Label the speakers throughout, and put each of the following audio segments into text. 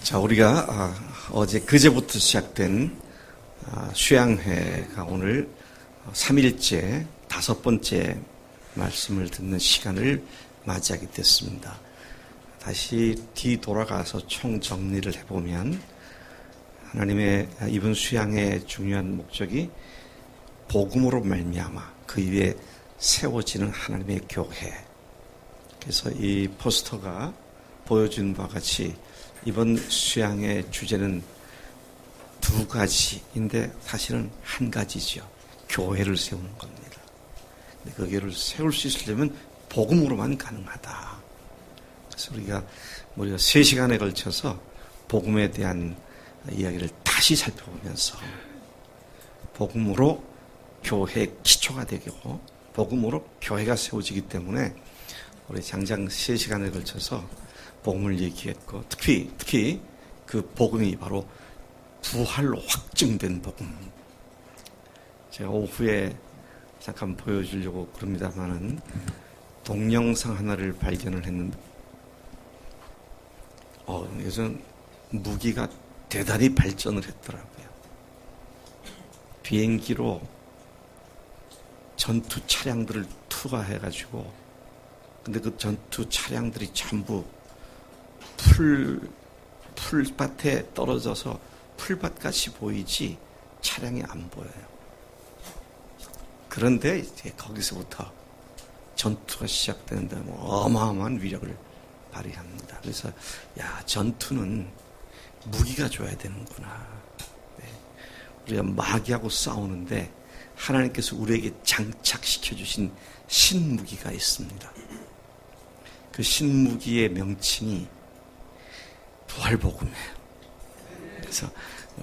Speaker 1: 자, 우리가 어제 그제부터 시작된 수양회가 오늘 3일째 5번째 말씀을 듣는 시간을 맞이하게 됐습니다. 다시 뒤돌아가서 총정리를 해보면 하나님의 이번 수양의 중요한 목적이 복음으로 말미암아 그 위에 세워지는 하나님의 교회. 그래서 이 포스터가 보여준 바와 같이 이번 수양의 주제는 두 가지인데 사실은 한 가지죠. 교회를 세우는 겁니다. 근데 그 교회를 세울 수 있으려면 복음으로만 가능하다. 그래서 우리가 3시간에 걸쳐서 복음에 대한 이야기를 다시 살펴보면서 복음으로 교회의 기초가 되고 복음으로 교회가 세워지기 때문에 우리 장장 3시간에 걸쳐서 복음을 얘기했고 특히 그 복음이 바로 부활로 확증된 복음. 제가 오후에 잠깐 보여주려고 그럽니다만은 동영상 하나를 발견을 했는데 요즘 무기가 대단히 발전을 했더라고요. 비행기로 전투 차량들을 투하해가지고 근데 그 전투 차량들이 전부 풀밭에 떨어져서 풀밭같이 보이지 차량이 안 보여요. 그런데 이제 거기서부터 전투가 시작되는데 어마어마한 위력을 발휘합니다. 그래서 전투는 무기가 줘야 되는구나. 네. 우리가 마귀하고 싸우는데 하나님께서 우리에게 장착시켜 주신 신무기가 있습니다. 그 신무기의 명칭이 부활복음이에요. 그래서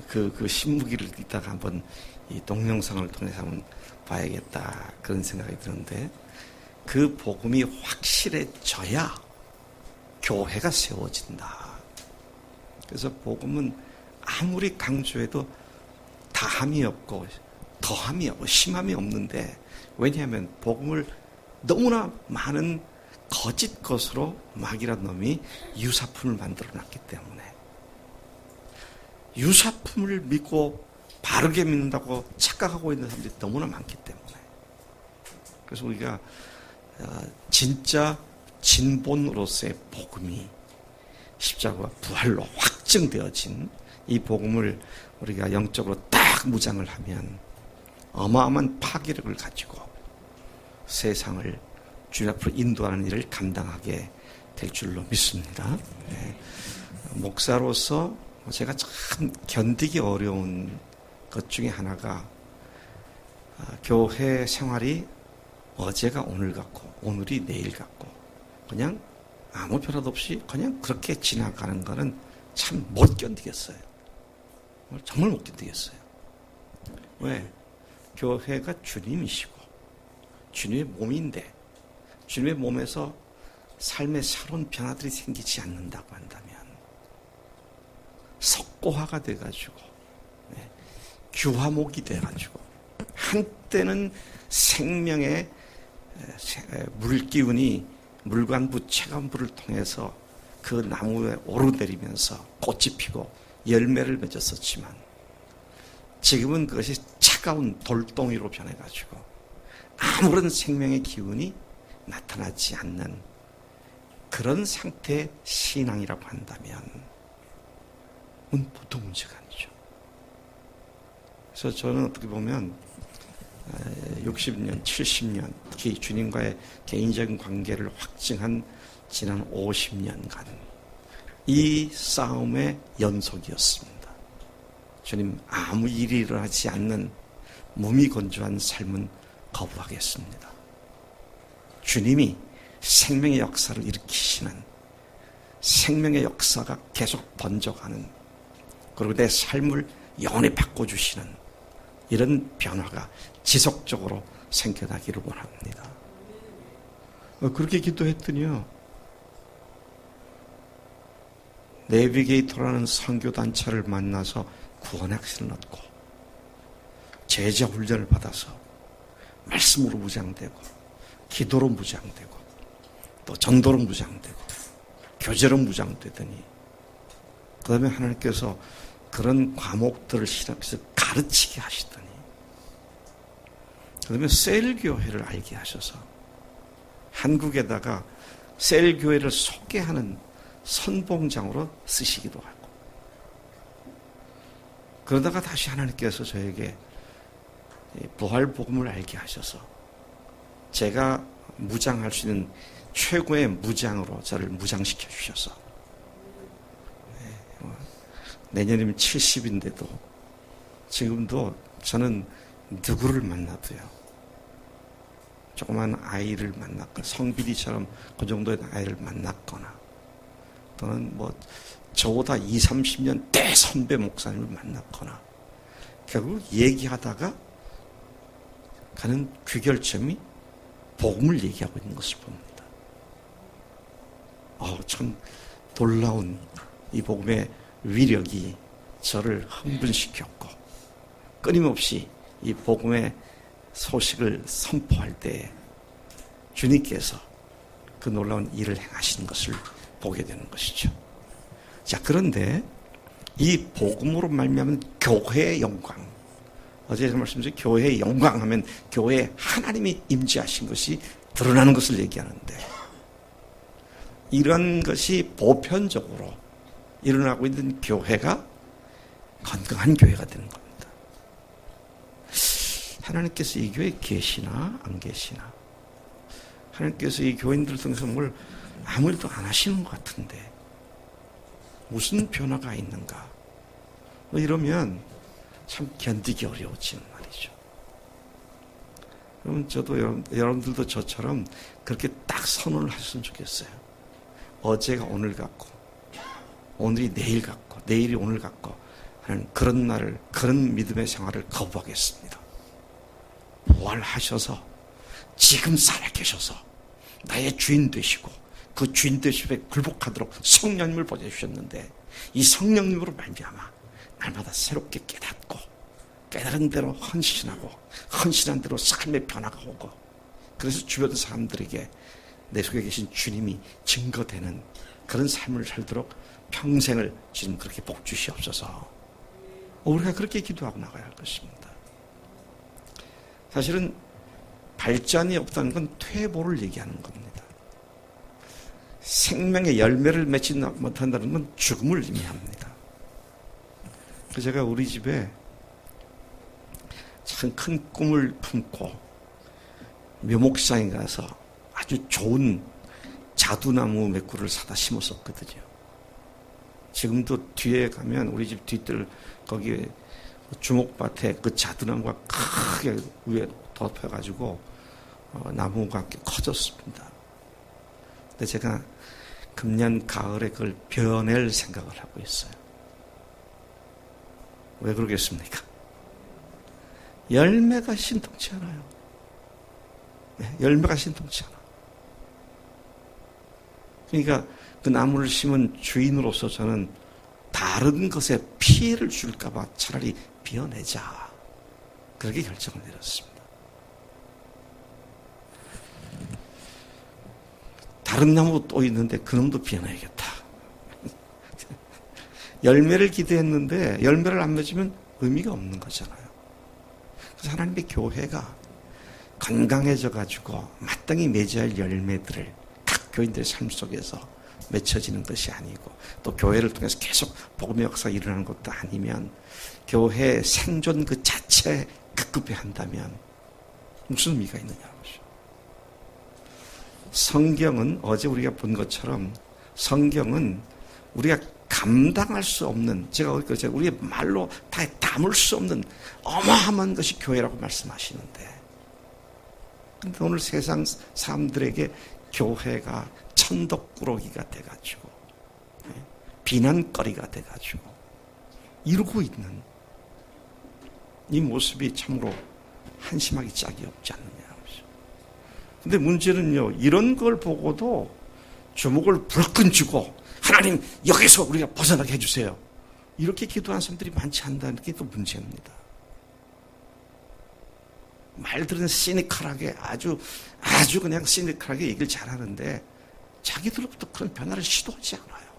Speaker 1: 그 신무기를 이따가 한번 이 동영상을 통해서 한번 봐야겠다 그런 생각이 드는데 그 복음이 확실해져야 교회가 세워진다. 그래서 복음은 아무리 강조해도 다함이 없고 더함이 없고 심함이 없는데 왜냐하면 복음을 너무나 많은 거짓 것으로 마귀란 놈이 유사품을 만들어놨기 때문에 유사품을 믿고 바르게 믿는다고 착각하고 있는 사람들이 너무나 많기 때문에 그래서 우리가 진짜 진본으로서의 복음이 십자가와 부활로 확증되어진 이 복음을 우리가 영적으로 딱 무장을 하면 어마어마한 파괴력을 가지고 세상을 주님 앞으로 인도하는 일을 감당하게 될 줄로 믿습니다. 네. 목사로서 제가 참 견디기 어려운 것 중에 하나가 교회 생활이 어제가 오늘 같고 오늘이 내일 같고 그냥 아무 변화도 없이 그냥 그렇게 지나가는 거는 참 못 견디겠어요. 정말 못 견디겠어요. 왜? 교회가 주님이시고 주님의 몸인데 주님의 몸에서 삶의 새로운 변화들이 생기지 않는다고 한다면 석고화가 돼가지고 규화목이 돼가지고 한때는 생명의 물기운이 물관부 체관부를 통해서 그 나무에 오르내리면서 꽃이 피고 열매를 맺었었지만 지금은 그것이 차가운 돌덩이로 변해가지고 아무런 생명의 기운이 나타나지 않는 그런 상태의 신앙이라고 한다면 보통 문제가 아니죠. 그래서 저는 어떻게 보면 60년, 70년 특히 주님과의 개인적인 관계를 확증한 지난 50년간 이 싸움의 연속이었습니다. 주님 아무 일이 일어나지 않는 무미건조한 삶은 거부하겠습니다. 주님이 생명의 역사를 일으키시는 생명의 역사가 계속 번져가는 그리고 내 삶을 영원히 바꿔주시는 이런 변화가 지속적으로 생겨나기를 원합니다. 그렇게 기도했더니요. 내비게이터라는 선교단체를 만나서 구원학생을 얻고 제자 훈련을 받아서 말씀으로 무장되고 기도로 무장되고 또 전도로 무장되고 교제로 무장되더니 그 다음에 하나님께서 그런 과목들을 시작해서 가르치게 하시더니, 그 다음에 셀교회를 알게 하셔서 한국에다가 셀교회를 소개하는 선봉장으로 쓰시기도 하고, 그러다가 다시 하나님께서 저에게 부활복음을 알게 하셔서 제가 무장할 수 있는 최고의 무장으로 저를 무장시켜 주셔서 내년이면 70인데도 지금도 저는 누구를 만나도요, 조그만 아이를 만났거나 성비리처럼 그 정도의 아이를 만났거나 또는 뭐 저보다 20, 30년 대선배 목사님을 만났거나 결국 얘기하다가 가는 귀결점이 복음을 얘기하고 있는 것을 봅니다. 참 놀라운 이 복음의 위력이 저를 흥분시켰고, 끊임없이 이 복음의 소식을 선포할 때 주님께서 그 놀라운 일을 행하시는 것을 보게 되는 것이죠. 자, 그런데 이 복음으로 말미암은 교회의 영광, 어제 말씀드린 교회의 영광 하면 교회에 하나님이 임재하신 것이 드러나는 것을 얘기하는데, 이런 것이 보편적으로 일어나고 있는 교회가 건강한 교회가 되는 겁니다. 하나님께서 이 교회에 계시나 안 계시나, 하나님께서 이 교인들 통해서 뭘 아무 일도 안 하시는 것 같은데 무슨 변화가 있는가, 이러면 참 견디기 어려워지는 말이죠. 그러면 저도 여러분들도 저처럼 그렇게 딱 선언을 하셨으면 좋겠어요. 어제가 오늘 같고 오늘이 내일 같고 내일이 오늘 같고 하는 그런 날을, 그런 믿음의 생활을 거부하겠습니다. 부활하셔서 지금 살아계셔서 나의 주인 되시고 그 주인 되심에 굴복하도록 성령님을 보내주셨는데, 이 성령님으로 말미암아 날마다 새롭게 깨닫고 깨달은 대로 헌신하고 헌신한 대로 삶의 변화가 오고, 그래서 주변 사람들에게 내 속에 계신 주님이 증거되는 그런 삶을 살도록 평생을 지금 그렇게 복 주시옵소서. 우리가 그렇게 기도하고 나가야 할 것입니다. 사실은 발전이 없다는 건 퇴보를 얘기하는 겁니다. 생명의 열매를 맺지 못한다는 건 죽음을 의미합니다. 그래서 제가 우리 집에 참 큰 꿈을 품고 묘목시장에 가서 아주 좋은 자두나무 몇 그루를 사다 심었었거든요. 지금도 뒤에 가면 우리 집 뒤뜰 거기에 주목밭에 그 자두나무가 크게 위에 덮여가지고 나무가 함께 커졌습니다. 근데 제가 금년 가을에 그걸 베어낼 생각을 하고 있어요. 왜 그러겠습니까? 열매가 신통치 않아요. 열매가 신통치 않아. 그러니까 그 나무를 심은 주인으로서 저는 다른 것에 피해를 줄까봐 차라리 베어내자, 그렇게 결정을 내렸습니다. 다른 나무 또 있는데 그놈도 베어내야겠다. 열매를 기대했는데 열매를 안 맺으면 의미가 없는 거잖아요. 그래서 하나님의 교회가 건강해져가지고 마땅히 맺어야 할 열매들을 각 교인들의 삶 속에서 맺혀지는 것이 아니고, 또 교회를 통해서 계속 복음의 역사가 일어나는 것도 아니면 교회의 생존 그 자체에 급급해 한다면 무슨 의미가 있느냐는 것이죠. 성경은 어제 우리가 본 것처럼 성경은 우리가 감당할 수 없는, 제가 우리의 말로 다 담을 수 없는 어마어마한 것이 교회라고 말씀하시는데, 근데 오늘 세상 사람들에게 교회가 천덕꾸러기가 돼가지고 비난거리가 돼가지고 이러고 있는 이 모습이 참으로 한심하기 짝이 없지 않느냐. 근데 문제는요, 이런 걸 보고도 주먹을 불끈 쥐고 하나님 여기서 우리가 벗어나게 해주세요, 이렇게 기도하는 사람들이 많지 않다는 게 또 문제입니다. 말들은 시니컬하게 아주 그냥 시니컬하게 얘기를 잘하는데 자기들로부터 그런 변화를 시도하지 않아요.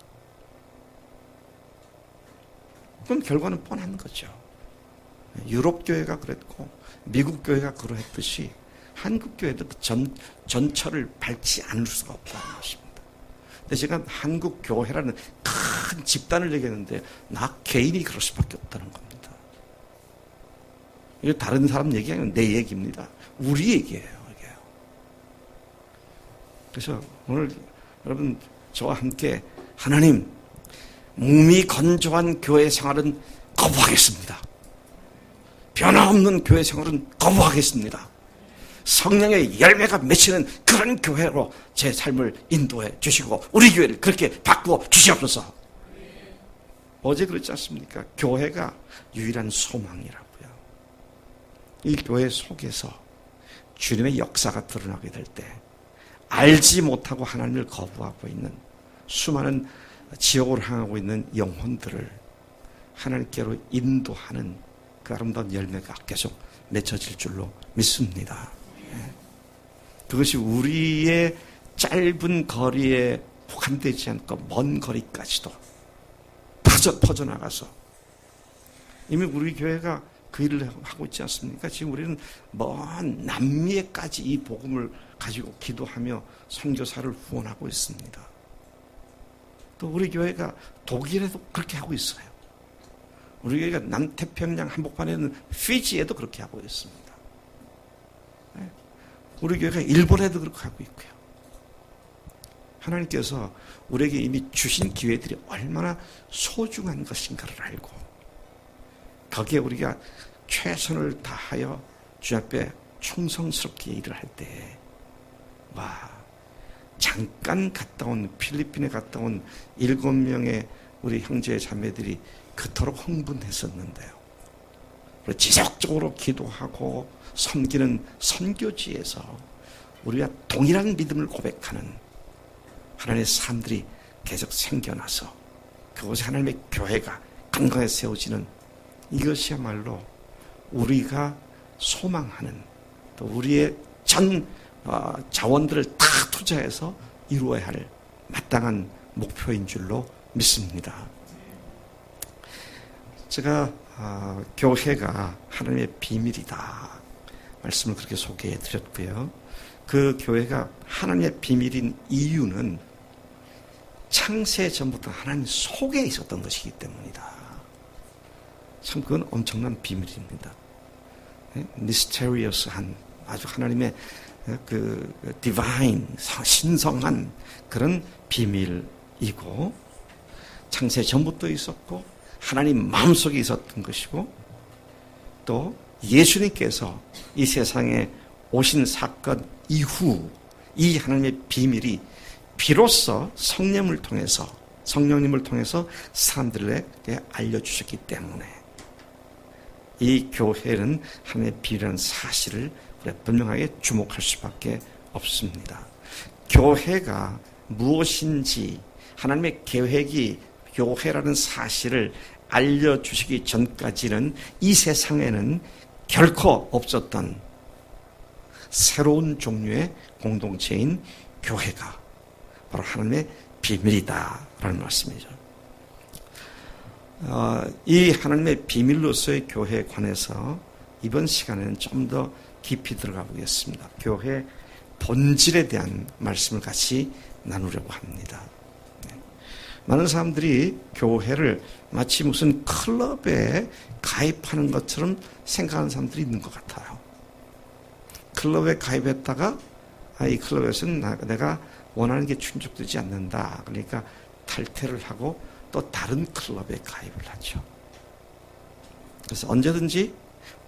Speaker 1: 그럼 결과는 뻔한 거죠. 유럽 교회가 그랬고 미국 교회가 그러했듯이 한국 교회도 그 전철을 밟지 않을 수가 없다는 것입니다. 근데 제가 한국 교회라는 큰 집단을 얘기했는데 나 개인이 그럴 수밖에 없다는 겁니다. 이게 다른 사람 얘기 아니면 내 얘기입니다. 우리 얘기예요. 이게. 그래서 오늘 여러분 저와 함께 하나님 몸이 건조한 교회 생활은 거부하겠습니다. 변화없는 교회 생활은 거부하겠습니다. 성령의 열매가 맺히는 그런 교회로 제 삶을 인도해 주시고 우리 교회를 그렇게 바꾸어 주시옵소서. 어제 그랬지 않습니까? 교회가 유일한 소망이라고요. 이 교회 속에서 주님의 역사가 드러나게 될 때 알지 못하고 하나님을 거부하고 있는 수많은 지옥으로 향하고 있는 영혼들을 하나님께로 인도하는 그 아름다운 열매가 계속 맺혀질 줄로 믿습니다. 그것이 우리의 짧은 거리에 국한되지 않고 먼 거리까지도 퍼져나가서 이미 우리 교회가 그 일을 하고 있지 않습니까? 지금 우리는 먼 남미에까지 이 복음을 가지고 기도하며 선교사를 후원하고 있습니다. 또 우리 교회가 독일에도 그렇게 하고 있어요. 우리 교회가 남태평양 한복판에 있는 피지에도 그렇게 하고 있습니다. 우리 교회가 일본에도 그렇게 하고 있고요. 하나님께서 우리에게 이미 주신 기회들이 얼마나 소중한 것인가를 알고 거기에 우리가 최선을 다하여 주 앞에 충성스럽게 일을 할 때 잠깐 갔다 온 필리핀에 갔다 온 7명의 우리 형제 자매들이 그토록 흥분했었는데요. 지속적으로 기도하고 섬기는 선교지에서 우리가 동일한 믿음을 고백하는 하나님의 사람들이 계속 생겨나서 그곳에 하나님의 교회가 건강하게 세워지는 이것이야말로 우리가 소망하는 또 우리의 전 자원들을 다 투자해서 이루어야 할 마땅한 목표인 줄로 믿습니다. 제가 교회가 하나님의 비밀이다 말씀을 그렇게 소개해 드렸고요. 그 교회가 하나님의 비밀인 이유는 창세 전부터 하나님 속에 있었던 것이기 때문이다. 참 그건 엄청난 비밀입니다. 미스테리어스한 아주 하나님의 그 디바인 신성한 그런 비밀이고 창세 전부터 있었고 하나님 마음속에 있었던 것이고 또 예수님께서 이 세상에 오신 사건 이후 이 하나님의 비밀이 비로소 성령님을 통해서 사람들에게 알려주셨기 때문에 이 교회는 하나님의 비밀이라는 사실을 우리가 분명하게 주목할 수밖에 없습니다. 교회가 무엇인지 하나님의 계획이 교회라는 사실을 알려주시기 전까지는 이 세상에는 결코 없었던 새로운 종류의 공동체인 교회가 바로 하나님의 비밀이다라는 말씀이죠. 이 하나님의 비밀로서의 교회에 관해서 이번 시간에는 좀 더 깊이 들어가 보겠습니다. 교회 본질에 대한 말씀을 같이 나누려고 합니다. 많은 사람들이 교회를 마치 무슨 클럽에 가입하는 것처럼 생각하는 사람들이 있는 것 같아요. 클럽에 가입했다가 이 클럽에서는 내가 원하는 게 충족되지 않는다. 그러니까 탈퇴를 하고 또 다른 클럽에 가입을 하죠. 그래서 언제든지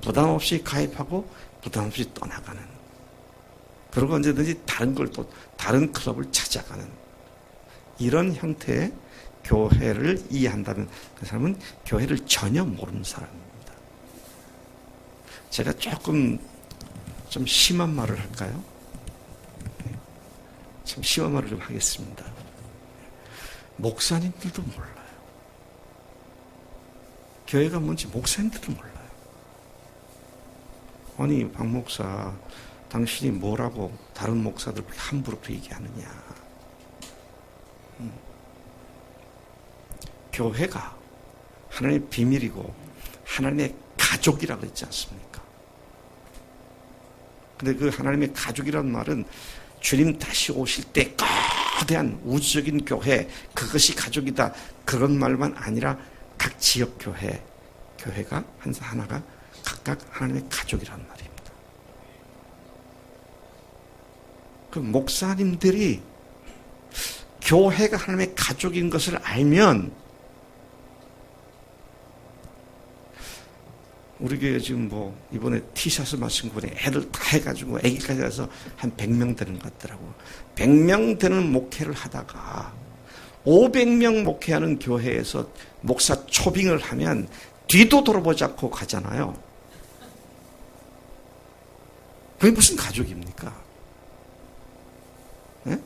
Speaker 1: 부담 없이 가입하고 부담 없이 떠나가는, 그리고 언제든지 다른 걸 또 다른 클럽을 찾아가는 이런 형태의 교회를 이해한다면 그 사람은 교회를 전혀 모르는 사람입니다. 제가 조금 좀 심한 말을 할까요? 참 심한 말을 좀 하겠습니다. 목사님들도 몰라요. 교회가 뭔지 목사님들도 몰라요. 아니 박 목사, 당신이 뭐라고 다른 목사들 함부로 그 얘기하느냐. 교회가 하나님의 비밀이고 하나님의 가족이라고 했지 않습니까? 근데 그 하나님의 가족이라는 말은 주님 다시 오실 때 거대한 우주적인 교회, 그것이 가족이다, 그런 말만 아니라 각 지역 교회가 하나가 각각 하나님의 가족이라는 말입니다. 그 목사님들이 교회가 하나님의 가족인 것을 알면, 우리 교회 지금 이번에 티셔츠 맞춘 거 보니 애들 다 해가지고 애기까지 가서 한 100명 되는 것 같더라고. 100명 되는 목회를 하다가 500명 목회하는 교회에서 목사 초빙을 하면 뒤도 돌아보지 않고 가잖아요. 그게 무슨 가족입니까? 네?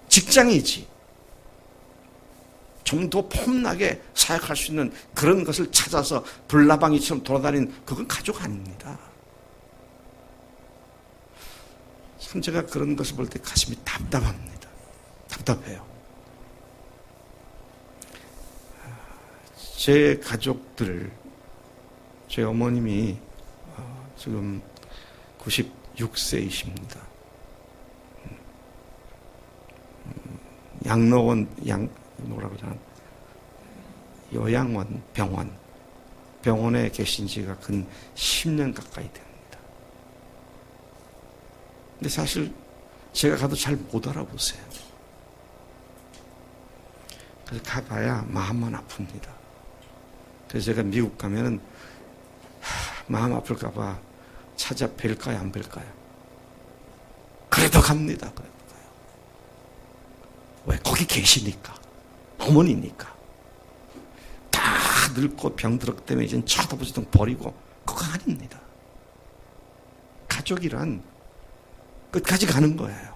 Speaker 1: 직장이지. 좀 더 폼나게 사역할 수 있는 그런 것을 찾아서 불나방이처럼 돌아다니는, 그건 가족 아닙니다. 참 제가 그런 것을 볼 때 가슴이 답답합니다. 답답해요. 제 가족들, 제 어머님이 지금 96세이십니다. 양로원, 뭐라고 하나, 요양원 병원에 계신 지가 근 10년 가까이 됩니다. 근데 사실 제가 가도 잘 못 알아보세요. 그래서 가봐야 마음만 아픕니다. 그래서 제가 미국 가면은 마음 아플까봐 찾아뵐까요, 안 뵐까요? 그래도 갑니다. 그래도 가요. 왜? 거기 계시니까. 어머니니까. 다 늙고 병들었기 때문에 이제 쳐다보지도 버리고, 그거 아닙니다. 가족이란 끝까지 가는 거예요.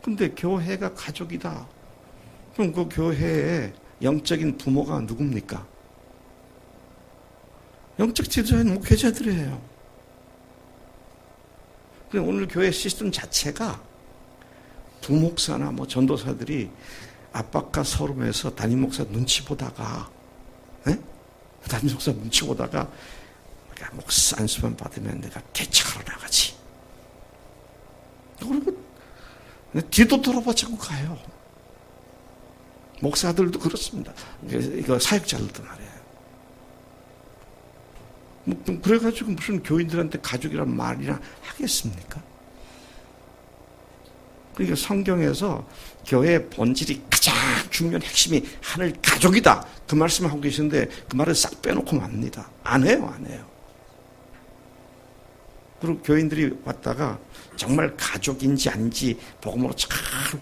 Speaker 1: 근데 교회가 가족이다. 그럼 그 교회의 영적인 부모가 누굽니까? 영적 지도자는 목회자들이에요. 오늘 교회 시스템 자체가 부목사나 전도사들이 압박과 서름에서 담임 목사 눈치 보다가, 담임 목사 눈치 보다가, 목사 안수만 받으면 내가 대책하러 나가지. 그리고 뒤도 돌아보지 않고 가요. 목사들도 그렇습니다. 이거 사역자들도 말이에요. 그래가지고 무슨 교인들한테 가족이란 말이나 하겠습니까? 그러니까 성경에서 교회의 본질이 가장 중요한 핵심이 하늘 가족이다, 그 말씀을 하고 계시는데 그 말을 싹 빼놓고 맙니다. 안 해요. 그리고 교인들이 왔다가 정말 가족인지 아닌지 복음으로 잘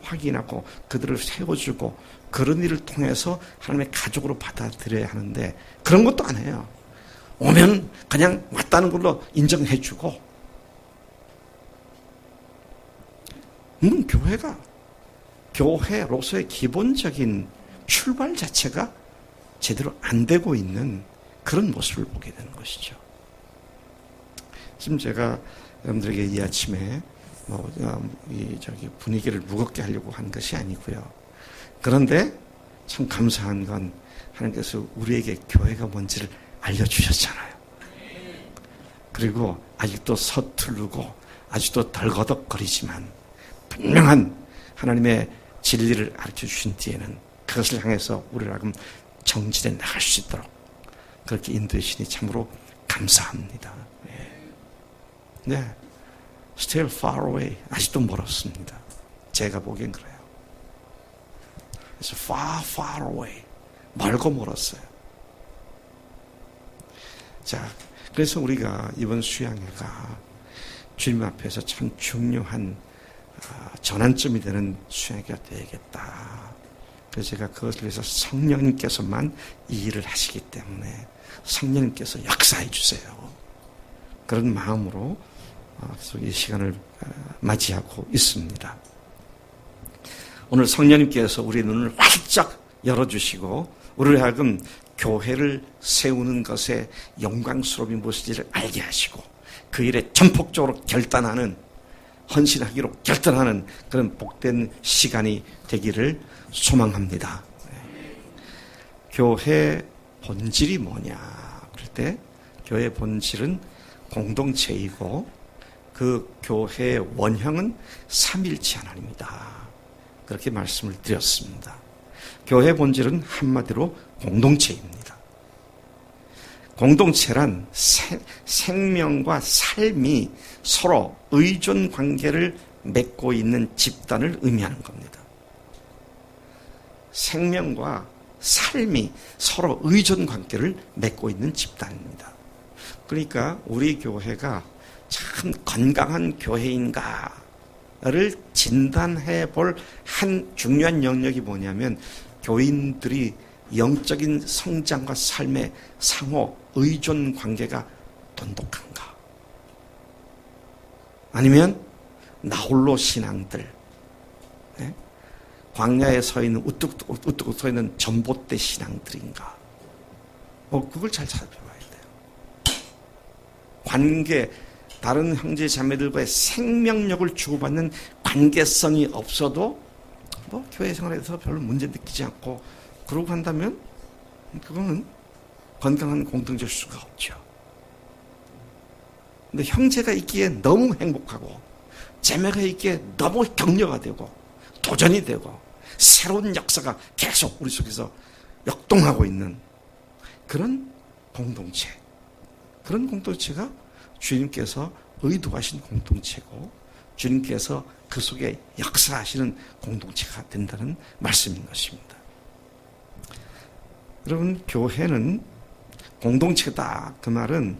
Speaker 1: 확인하고 그들을 세워주고, 그런 일을 통해서 하나님의 가족으로 받아들여야 하는데 그런 것도 안 해요. 오면 그냥 왔다는 걸로 인정해주고. 교회로서의 기본적인 출발 자체가 제대로 안 되고 있는 그런 모습을 보게 되는 것이죠. 지금 제가 여러분들에게 이 아침에 분위기를 무겁게 하려고 한 것이 아니고요. 그런데 참 감사한 건 하나님께서 우리에게 교회가 뭔지를 알려주셨잖아요. 그리고 아직도 서투르고 아직도 덜거덕거리지만 분명한 하나님의 진리를 가르쳐 주신 뒤에는 그것을 향해서 우리를 하여금 정진해 나갈 수 있도록 그렇게 인도해 주시니 참으로 감사합니다. 네, still far away. 아직도 멀었습니다. 제가 보기엔 그래요. 그래서 far away. 멀고 멀었어요. 자, 그래서 우리가 이번 수양회가 주님 앞에서 참 중요한 전환점이 되는 수양회가 되겠다. 그래서 제가 그것을 위해서 성령님께서만 이 일을 하시기 때문에 성령님께서 역사해 주세요. 그런 마음으로 이 시간을 맞이하고 있습니다. 오늘 성령님께서 우리의 눈을 활짝 열어주시고 우리를 하여금 교회를 세우는 것에 영광스러움이 무엇인지를 알게 하시고 그 일에 전폭적으로 결단하는 헌신하기로 결단하는 그런 복된 시간이 되기를 소망합니다. 교회 본질이 뭐냐? 그럴 때 교회 본질은 공동체이고 그 교회의 원형은 삼일체 하나님이다. 그렇게 말씀을 드렸습니다. 교회 본질은 한마디로 공동체입니다. 공동체란 생명과 삶이 서로 의존 관계를 맺고 있는 집단을 의미하는 겁니다. 생명과 삶이 서로 의존 관계를 맺고 있는 집단입니다. 그러니까 우리 교회가 참 건강한 교회인가를 진단해 볼 한 중요한 영역이 뭐냐면 교인들이 영적인 성장과 삶의 상호 의존 관계가 돈독한가? 아니면 나홀로 신앙들, 광야에 서 있는 우뚝 서 있는 전봇대 신앙들인가? 그걸 잘 살펴봐야 돼요. 관계, 다른 형제 자매들과의 생명력을 주고받는 관계성이 없어도 교회 생활에서 별로 문제 느끼지 않고 그러고 한다면 그거는 건강한 공동체일 수가 없죠. 근데 형제가 있기에 너무 행복하고 자매가 있기에 너무 격려가 되고 도전이 되고 새로운 역사가 계속 우리 속에서 역동하고 있는 그런 공동체, 그런 공동체가 주님께서 의도하신 공동체고 주님께서 그 속에 역사하시는 공동체가 된다는 말씀인 것입니다. 여러분, 교회는 공동체다. 그 말은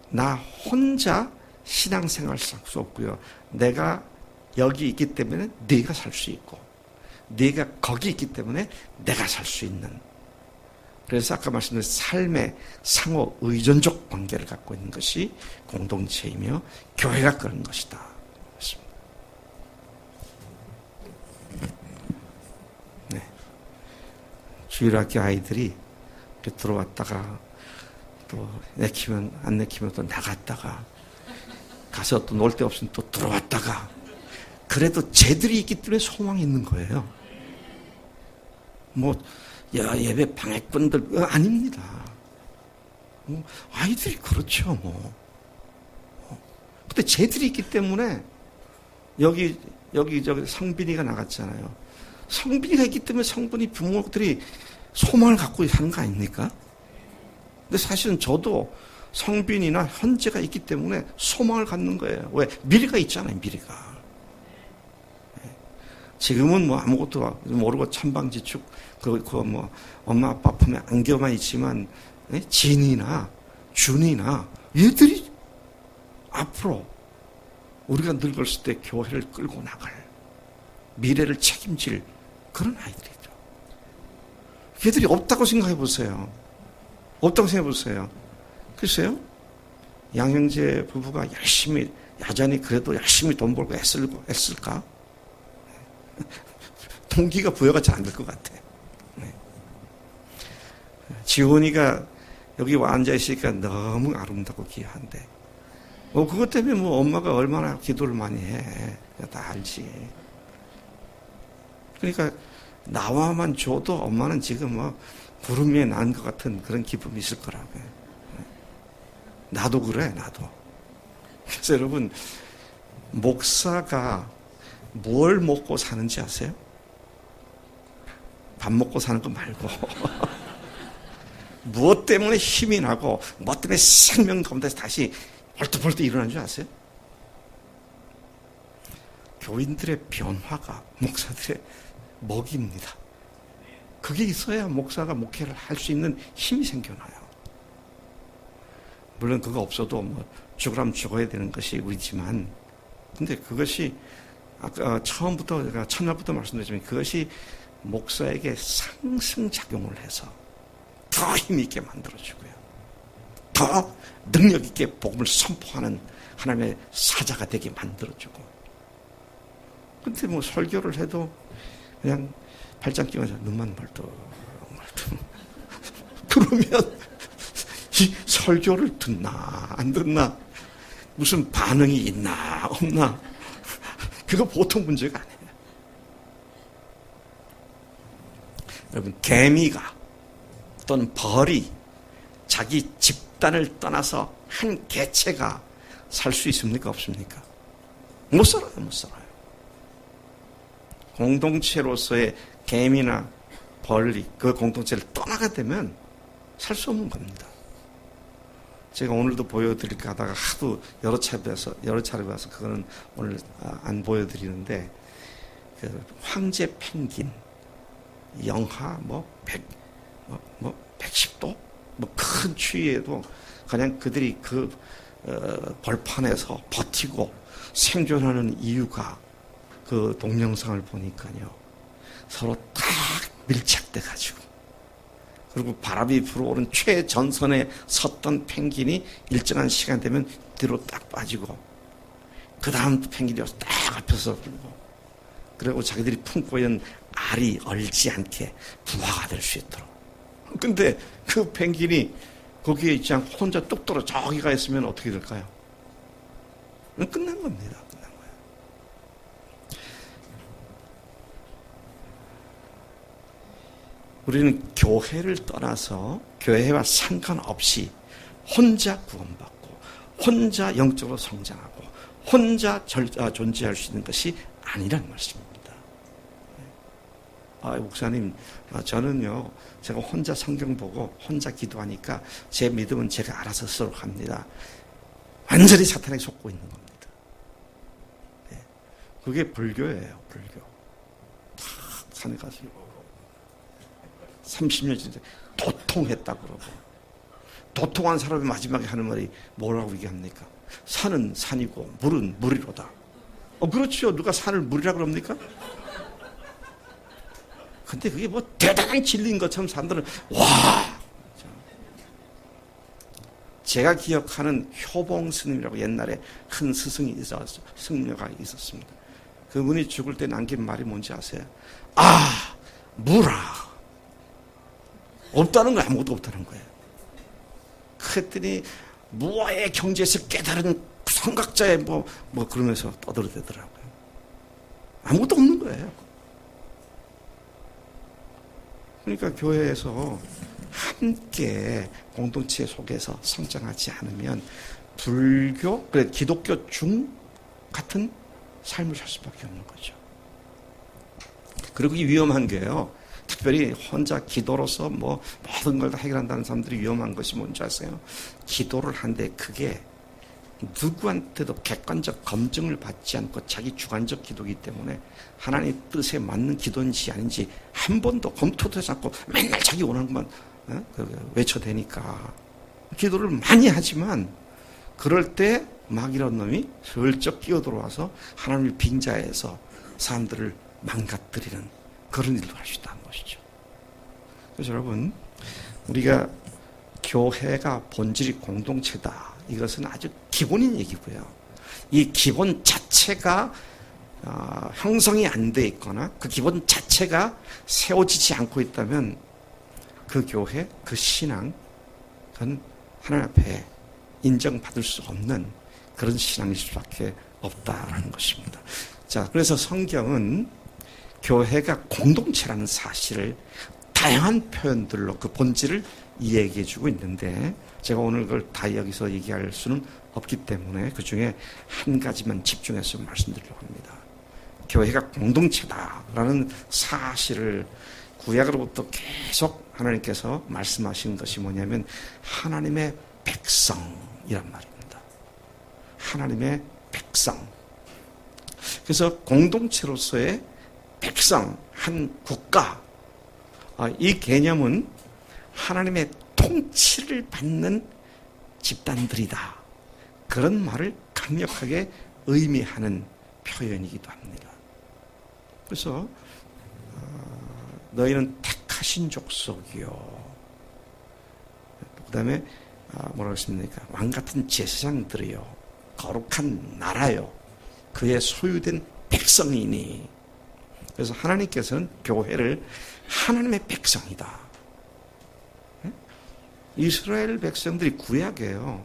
Speaker 1: 나 혼자 신앙생활 할 수 없고요. 내가 여기 있기 때문에 네가 살 수 있고 네가 거기 있기 때문에 내가 살 수 있는, 그래서 아까 말씀드린 삶의 상호 의존적 관계를 갖고 있는 것이 공동체이며 교회가 그런 것이다. 네. 주일학교 아이들이 들어왔다가 또 내키면 안 내키면 또 나갔다가 가서 또 놀 데 없으면 또 들어왔다가, 그래도 쟤들이 있기 때문에 소망이 있는 거예요. 예배 방해꾼들 아닙니다. 아이들이 그렇죠. 근데 쟤들이 있기 때문에 여기 저기 성빈이가 나갔잖아요. 성빈이가 있기 때문에 성빈이 부모들이 소망을 갖고 사는 거 아닙니까? 근데 사실은 저도 성빈이나 현재가 있기 때문에 소망을 갖는 거예요. 왜? 미래가 있잖아요, 미래가. 지금은 아무것도 모르고 천방지축, 엄마 아빠 품에 안겨만 있지만, 진이나 준이나 얘들이 앞으로 우리가 늙었을 때 교회를 끌고 나갈, 미래를 책임질 그런 아이들이죠. 얘들이 없다고 생각해 보세요. 없다고 생각해 보세요. 글쎄요, 양형제 부부가 야잔히 그래도 열심히 돈 벌고 애쓸까? 동기가 부여가 잘 안 될 것 같아. 지훈이가 여기 와 앉아있으니까 너무 아름답고 귀한데, 그것 때문에 엄마가 얼마나 기도를 많이 해. 다 알지. 그러니까 나와만 줘도 엄마는 지금 구름 위에 난 것 같은 그런 기쁨이 있을 거라고요. 나도 그래, 나도. 그래서 여러분, 목사가 뭘 먹고 사는지 아세요? 밥 먹고 사는 거 말고 무엇 때문에 힘이 나고 무엇 때문에 생명 가운데서 다시 벌떡벌떡 일어나는 줄 아세요? 교인들의 변화가 목사들의 먹입니다. 그게 있어야 목사가 목회를 할 수 있는 힘이 생겨나요. 물론 그거 없어도 죽으라면 죽어야 되는 것이 우리지만, 근데 그것이 아까 첫날부터 말씀드렸지만 그것이 목사에게 상승작용을 해서 더 힘있게 만들어주고요. 더 능력있게 복음을 선포하는 하나님의 사자가 되게 만들어주고. 근데 설교를 해도 그냥 발장 끼워서 눈만 멀뚱멀뚱 그러면 이 설교를 듣나 안 듣나, 무슨 반응이 있나 없나 그거 보통 문제가 아니에요. 여러분, 개미가 또는 벌이 자기 집단을 떠나서 한 개체가 살 수 있습니까? 없습니까? 못 살아요. 못 살아요. 공동체로서의 개미나 벌이 그 공동체를 떠나게 되면 살 수 없는 겁니다. 제가 오늘도 보여드릴까 하다가 하도 여러 차례 봐서 그거는 오늘 안 보여드리는데, 그 황제 펭귄 영하 110도 큰 추위에도 그냥 그들이 그 벌판에서 버티고 생존하는 이유가 그 동영상을 보니까요, 서로 딱 밀착돼 가지고, 그리고 바람이 불어오는 최전선에 섰던 펭귄이 일정한 시간 되면 뒤로 딱 빠지고, 그 다음 펭귄이 와서 딱 앞에서 불고, 그리고 자기들이 품고 있는 알이 얼지 않게 부화가 될 수 있도록. 근데 그 펭귄이 거기에 있지 않고 혼자 뚝 떨어 저기 가 있으면 어떻게 될까요? 끝난 겁니다. 끝난 거예요. 우리는 교회를 떠나서 교회와 상관없이 혼자 구원받고 혼자 영적으로 성장하고 혼자 존재할 수 있는 것이 아니라는 말씀입니다. 목사님, 저는요, 제가 혼자 성경 보고 혼자 기도하니까 제 믿음은 제가 알아서 수록합니다. 완전히 사탄에게 속고 있는 겁니다. 네. 그게 불교예요, 불교. 탁 산에 가서 30년 전에 도통했다 그러고, 도통한 사람이 마지막에 하는 말이 뭐라고 얘기합니까? 산은 산이고 물은 물이로다. 그렇죠. 누가 산을 물이라고 그럽니까? 근데 그게 뭐 대단한 진리인 것처럼 사람들은 와! 제가 기억하는 효봉 스님이라고 옛날에 큰 스승녀가 있었습니다. 그분이 죽을 때 남긴 말이 뭔지 아세요? 무라. 없다는 거예요. 아무것도 없다는 거예요. 그랬더니 무아의 경지에서 깨달은 성각자의 뭐 그러면서 떠들어대더라고요. 아무것도 없는 거예요. 그러니까 교회에서 함께 공동체 속에서 성장하지 않으면 불교, 기독교 중 같은 삶을 살 수밖에 없는 거죠. 그리고 이 위험한 게요, 특별히 혼자 기도로서 모든 걸 다 해결한다는 사람들이 위험한 것이 뭔지 아세요? 기도를 하는데 그게 누구한테도 객관적 검증을 받지 않고 자기 주관적 기도이기 때문에 하나님의 뜻에 맞는 기도인지 아닌지 한 번도 검토도 하지 않고 맨날 자기 원하는 것만 외쳐대니까 기도를 많이 하지만, 그럴 때 마귀라는 놈이 슬쩍 끼어들어와서 하나님을 빙자해서 사람들을 망가뜨리는 그런 일도 할 수 있다는 것이죠. 그래서 여러분, 우리가 교회가 본질이 공동체다, 이것은 아주 기본인 얘기고요. 이 기본 자체가 형성이 안 돼 있거나 그 기본 자체가 세워지지 않고 있다면 그 교회, 그 신앙, 그건 하나님 앞에 인정받을 수 없는 그런 신앙일 수밖에 없다라는 것입니다. 자, 그래서 성경은 교회가 공동체라는 사실을 다양한 표현들로 그 본질을 이야기해 주고 있는데, 제가 오늘 그걸 다 여기서 얘기할 수는 없기 때문에 그 중에 한 가지만 집중해서 말씀드리려고 합니다. 교회가 공동체다라는 사실을 구약으로부터 계속 하나님께서 말씀하신 것이 뭐냐면 하나님의 백성이란 말입니다. 하나님의 백성. 그래서 공동체로서의 백성, 한 국가, 이 개념은 하나님의 통치를 받는 집단들이다, 그런 말을 강력하게 의미하는 표현이기도 합니다. 그래서 너희는 택하신 족속이요, 그 다음에 뭐라고 했습니까? 왕같은 제사장들이요, 거룩한 나라요, 그의 소유된 백성이니. 그래서 하나님께서는 교회를 하나님의 백성이다. 이스라엘 백성들이 구약이에요.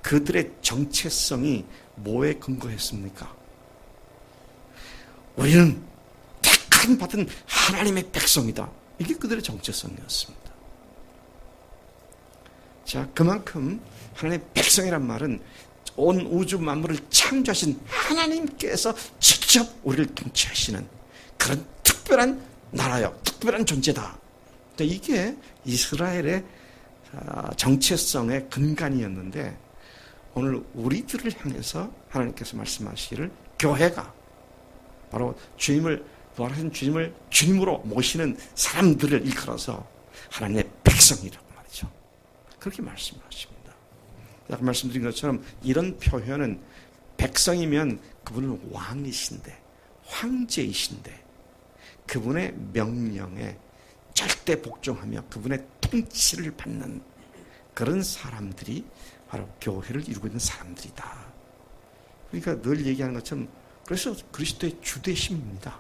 Speaker 1: 그들의 정체성이 뭐에 근거했습니까? 우리는 택함 받은 하나님의 백성이다. 이게 그들의 정체성이었습니다. 자, 그만큼 하나님의 백성이란 말은 온 우주 만물을 창조하신 하나님께서 직접 우리를 통치하시는 그런 특별한 나라요, 특별한 존재다. 이게 이스라엘의 정체성의 근간이었는데, 오늘 우리들을 향해서 하나님께서 말씀하시기를 교회가 바로 부활하신 주님을 주님으로 모시는 사람들을 일컬어서 하나님의 백성이라고 말이죠. 그렇게 말씀하십니다. 아까 말씀드린 것처럼 이런 표현은 백성이면 그분은 왕이신데, 황제이신데, 그분의 명령에 절대 복종하며 그분의 통치를 받는 그런 사람들이 바로 교회를 이루고 있는 사람들이다. 그러니까 늘 얘기하는 것처럼, 그래서 그리스도의 주대심입니다.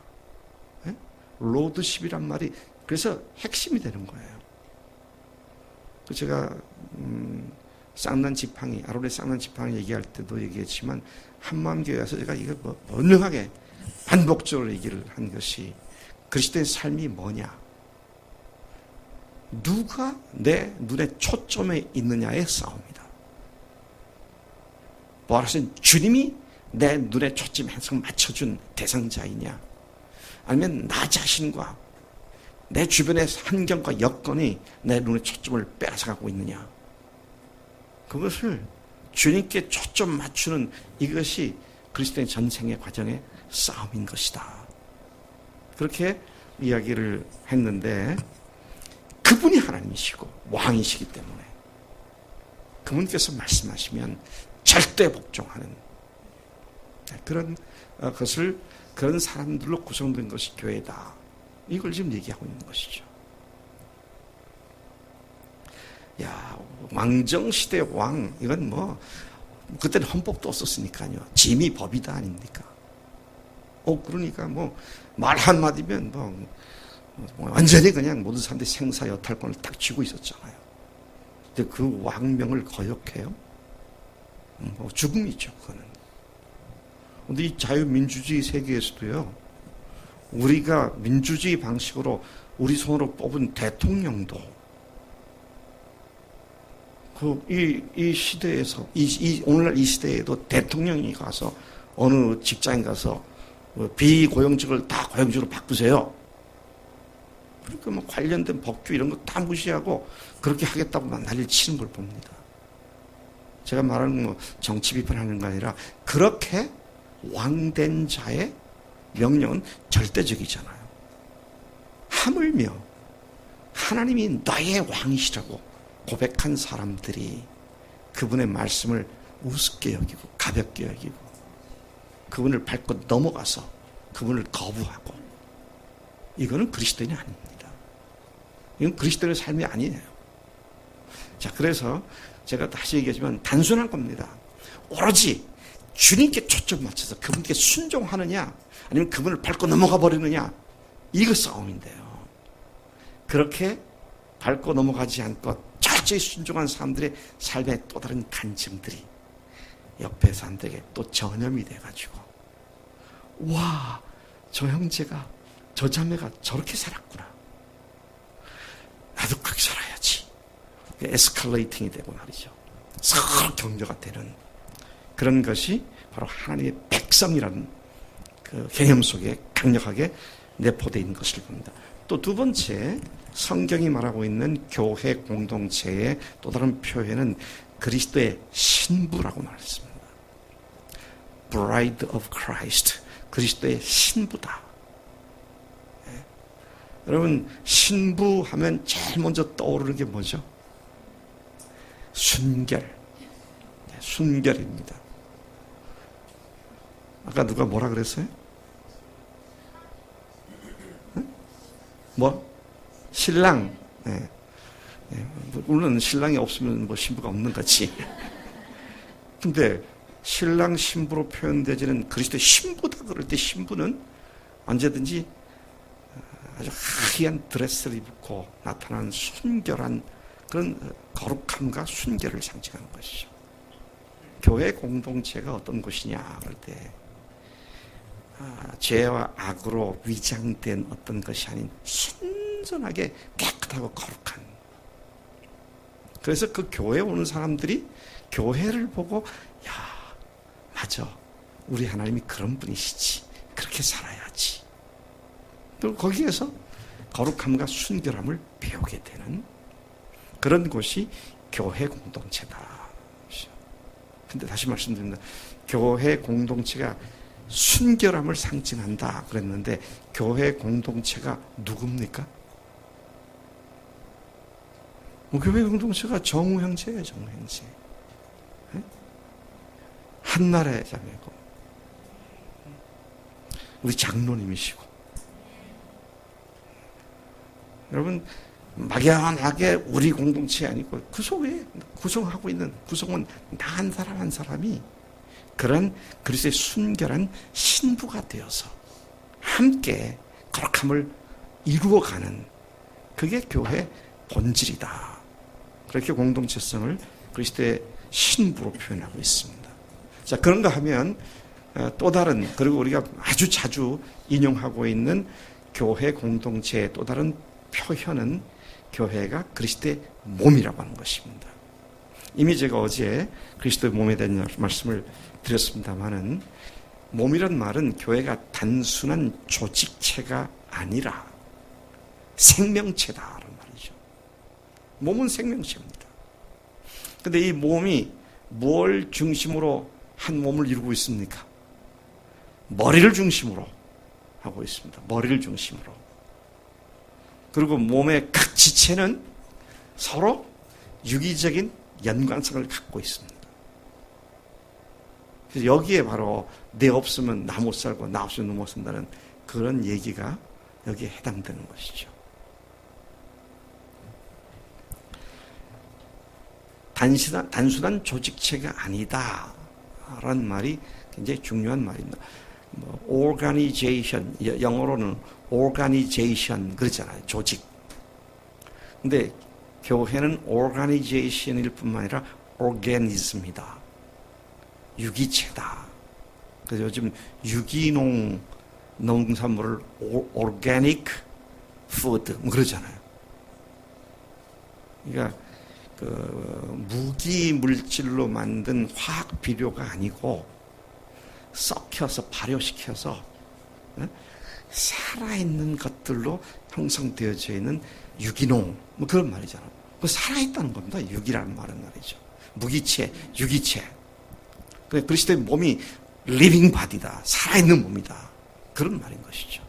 Speaker 1: 네? 로드십이란 말이 그래서 핵심이 되는 거예요. 제가 쌍난 지팡이, 아론의 쌍난 지팡이 얘기할 때도 얘기했지만, 한마음교회에서 제가 이거 번능하게 반복적으로 얘기를 한 것이, 그리스도의 삶이 뭐냐? 누가 내 눈의 초점에 있느냐의 싸움이다. 부활하신 주님이 내 눈의 초점에 항상 맞춰준 대상자이냐? 아니면 나 자신과 내 주변의 환경과 여건이 내 눈의 초점을 빼앗아가고 있느냐? 그것을 주님께 초점 맞추는 이것이 그리스도의 전생의 과정의 싸움인 것이다. 그렇게 이야기를 했는데, 그분이 하나님이시고 왕이시기 때문에 그분께서 말씀하시면 절대 복종하는 그런 것을, 그런 사람들로 구성된 것이 교회다. 이걸 지금 얘기하고 있는 것이죠. 야, 왕정시대 왕, 이건 그때는 헌법도 없었으니까요. 짐이 법이다 아닙니까? 그러니까 말 한마디면 완전히 그냥 모든 사람들이 생사 여탈권을 딱 쥐고 있었잖아요. 근데 그 왕명을 거역해요? 죽음이죠, 그거는. 근데 이 자유민주주의 세계에서도요, 우리가 민주주의 방식으로 우리 손으로 뽑은 대통령도 이 시대에서, 오늘날 이 시대에도 대통령이 가서 어느 직장에 가서 비고용직을 다 고용직으로 바꾸세요. 그러니까 관련된 법규 이런 거 다 무시하고 그렇게 하겠다고만 난리를 치는 걸 봅니다. 제가 말하는 정치 비판하는 거 아니라, 그렇게 왕된 자의 명령은 절대적이잖아요. 하물며 하나님이 나의 왕이시라고 고백한 사람들이 그분의 말씀을 우습게 여기고 가볍게 여기고 그분을 밟고 넘어가서 그분을 거부하고, 이거는 그리스도인이 아닙니다. 이건 그리스도의 삶이 아니에요. 자, 그래서 제가 다시 얘기하지만 단순한 겁니다. 오로지 주님께 초점 맞춰서 그분께 순종하느냐, 아니면 그분을 밟고 넘어가 버리느냐, 이거 싸움인데요. 그렇게 밟고 넘어가지 않고 철저히 순종한 사람들의 삶의 또 다른 간증들이 옆에 사람들에게 또 전염이 돼가지고, 와, 저 형제가, 저 자매가 저렇게 살았구나, 나도 그렇게 살아야지. 에스컬레이팅이 되고 말이죠. 서로 격려가 되는 그런 것이 바로 하나님의 백성이라는 그 개념 속에 강력하게 내포되어 있는 것을 봅니다. 또 두 번째, 성경이 말하고 있는 교회 공동체의 또 다른 표현은 그리스도의 신부라고 말했습니다. Bride of Christ, 그리스도의 신부다. 네. 여러분, 신부 하면 제일 먼저 떠오르는 게 뭐죠? 순결. 네, 순결입니다. 아까 누가 뭐라 그랬어요? 신랑. 네. 네. 물론 신랑이 없으면 신부가 없는 거지. 근데 신랑 신부로 표현되지는 그리스도의 신부다 그럴 때, 신부는 언제든지 아주 하얀 드레스를 입고 나타나는 순결한 그런 거룩함과 순결을 상징하는 것이죠. 교회 공동체가 어떤 곳이냐 그럴 때, 죄와 악으로 위장된 어떤 것이 아닌 신선하게 깨끗하고 거룩한. 그래서 그 교회에 오는 사람들이 교회를 보고 야, 맞아. 우리 하나님이 그런 분이시지. 그렇게 살아야지. 그리고 거기에서 거룩함과 순결함을 배우게 되는 그런 곳이 교회 공동체다. 근데 다시 말씀드립니다. 교회 공동체가 순결함을 상징한다 그랬는데 교회 공동체가 누굽니까? 교회 공동체가 정우 형제예요. 정우 형제. 한나라의 자매고 우리 장로님이시고 여러분 막연하게 우리 공동체 아니고 그 속에 구성하고 있는 구성원 나 한 사람 한 사람이 그런 그리스도의 순결한 신부가 되어서 함께 거룩함을 이루어가는 그게 교회 본질이다. 그렇게 공동체성을 그리스도의 신부로 표현하고 있습니다. 자, 그런가 하면 또 다른 그리고 우리가 아주 자주 인용하고 있는 교회 공동체의 또 다른 표현은 교회가 그리스도의 몸이라고 하는 것입니다. 이미 제가 어제 그리스도의 몸에 대한 말씀을 드렸습니다마는 몸이란 말은 교회가 단순한 조직체가 아니라 생명체다라는 말이죠. 몸은 생명체입니다. 그런데 이 몸이 뭘 중심으로 한 몸을 이루고 있습니까? 머리를 중심으로 하고 있습니다. 머리를 중심으로. 그리고 몸의 각 지체는 서로 유기적인 연관성을 갖고 있습니다. 그래서 여기에 바로 내 없으면 나 못 살고 나 없으면 너 못 산다는 그런 얘기가 여기에 해당되는 것이죠. 단순한 조직체가 아니다라는 말이 굉장히 중요한 말입니다. organization, 영어로는 organization 그러잖아요. 조직. 근데 교회는 organization일 뿐만 아니라 organism이다. 유기체다. 그래서 요즘 유기농 농산물을 organic food 뭐 그러잖아요. 그러니까 그 무기 물질로 만든 화학 비료가 아니고 썩혀서 발효시켜서 살아있는 것들로 형성되어져 있는 유기농 뭐 그런 말이잖아요. 그 살아있다는 겁니다. 유기라는 말은 말이죠. 무기체, 유기체. 그리스도의 몸이 리빙 바디다. 살아있는 몸이다. 그런 말인 것이죠.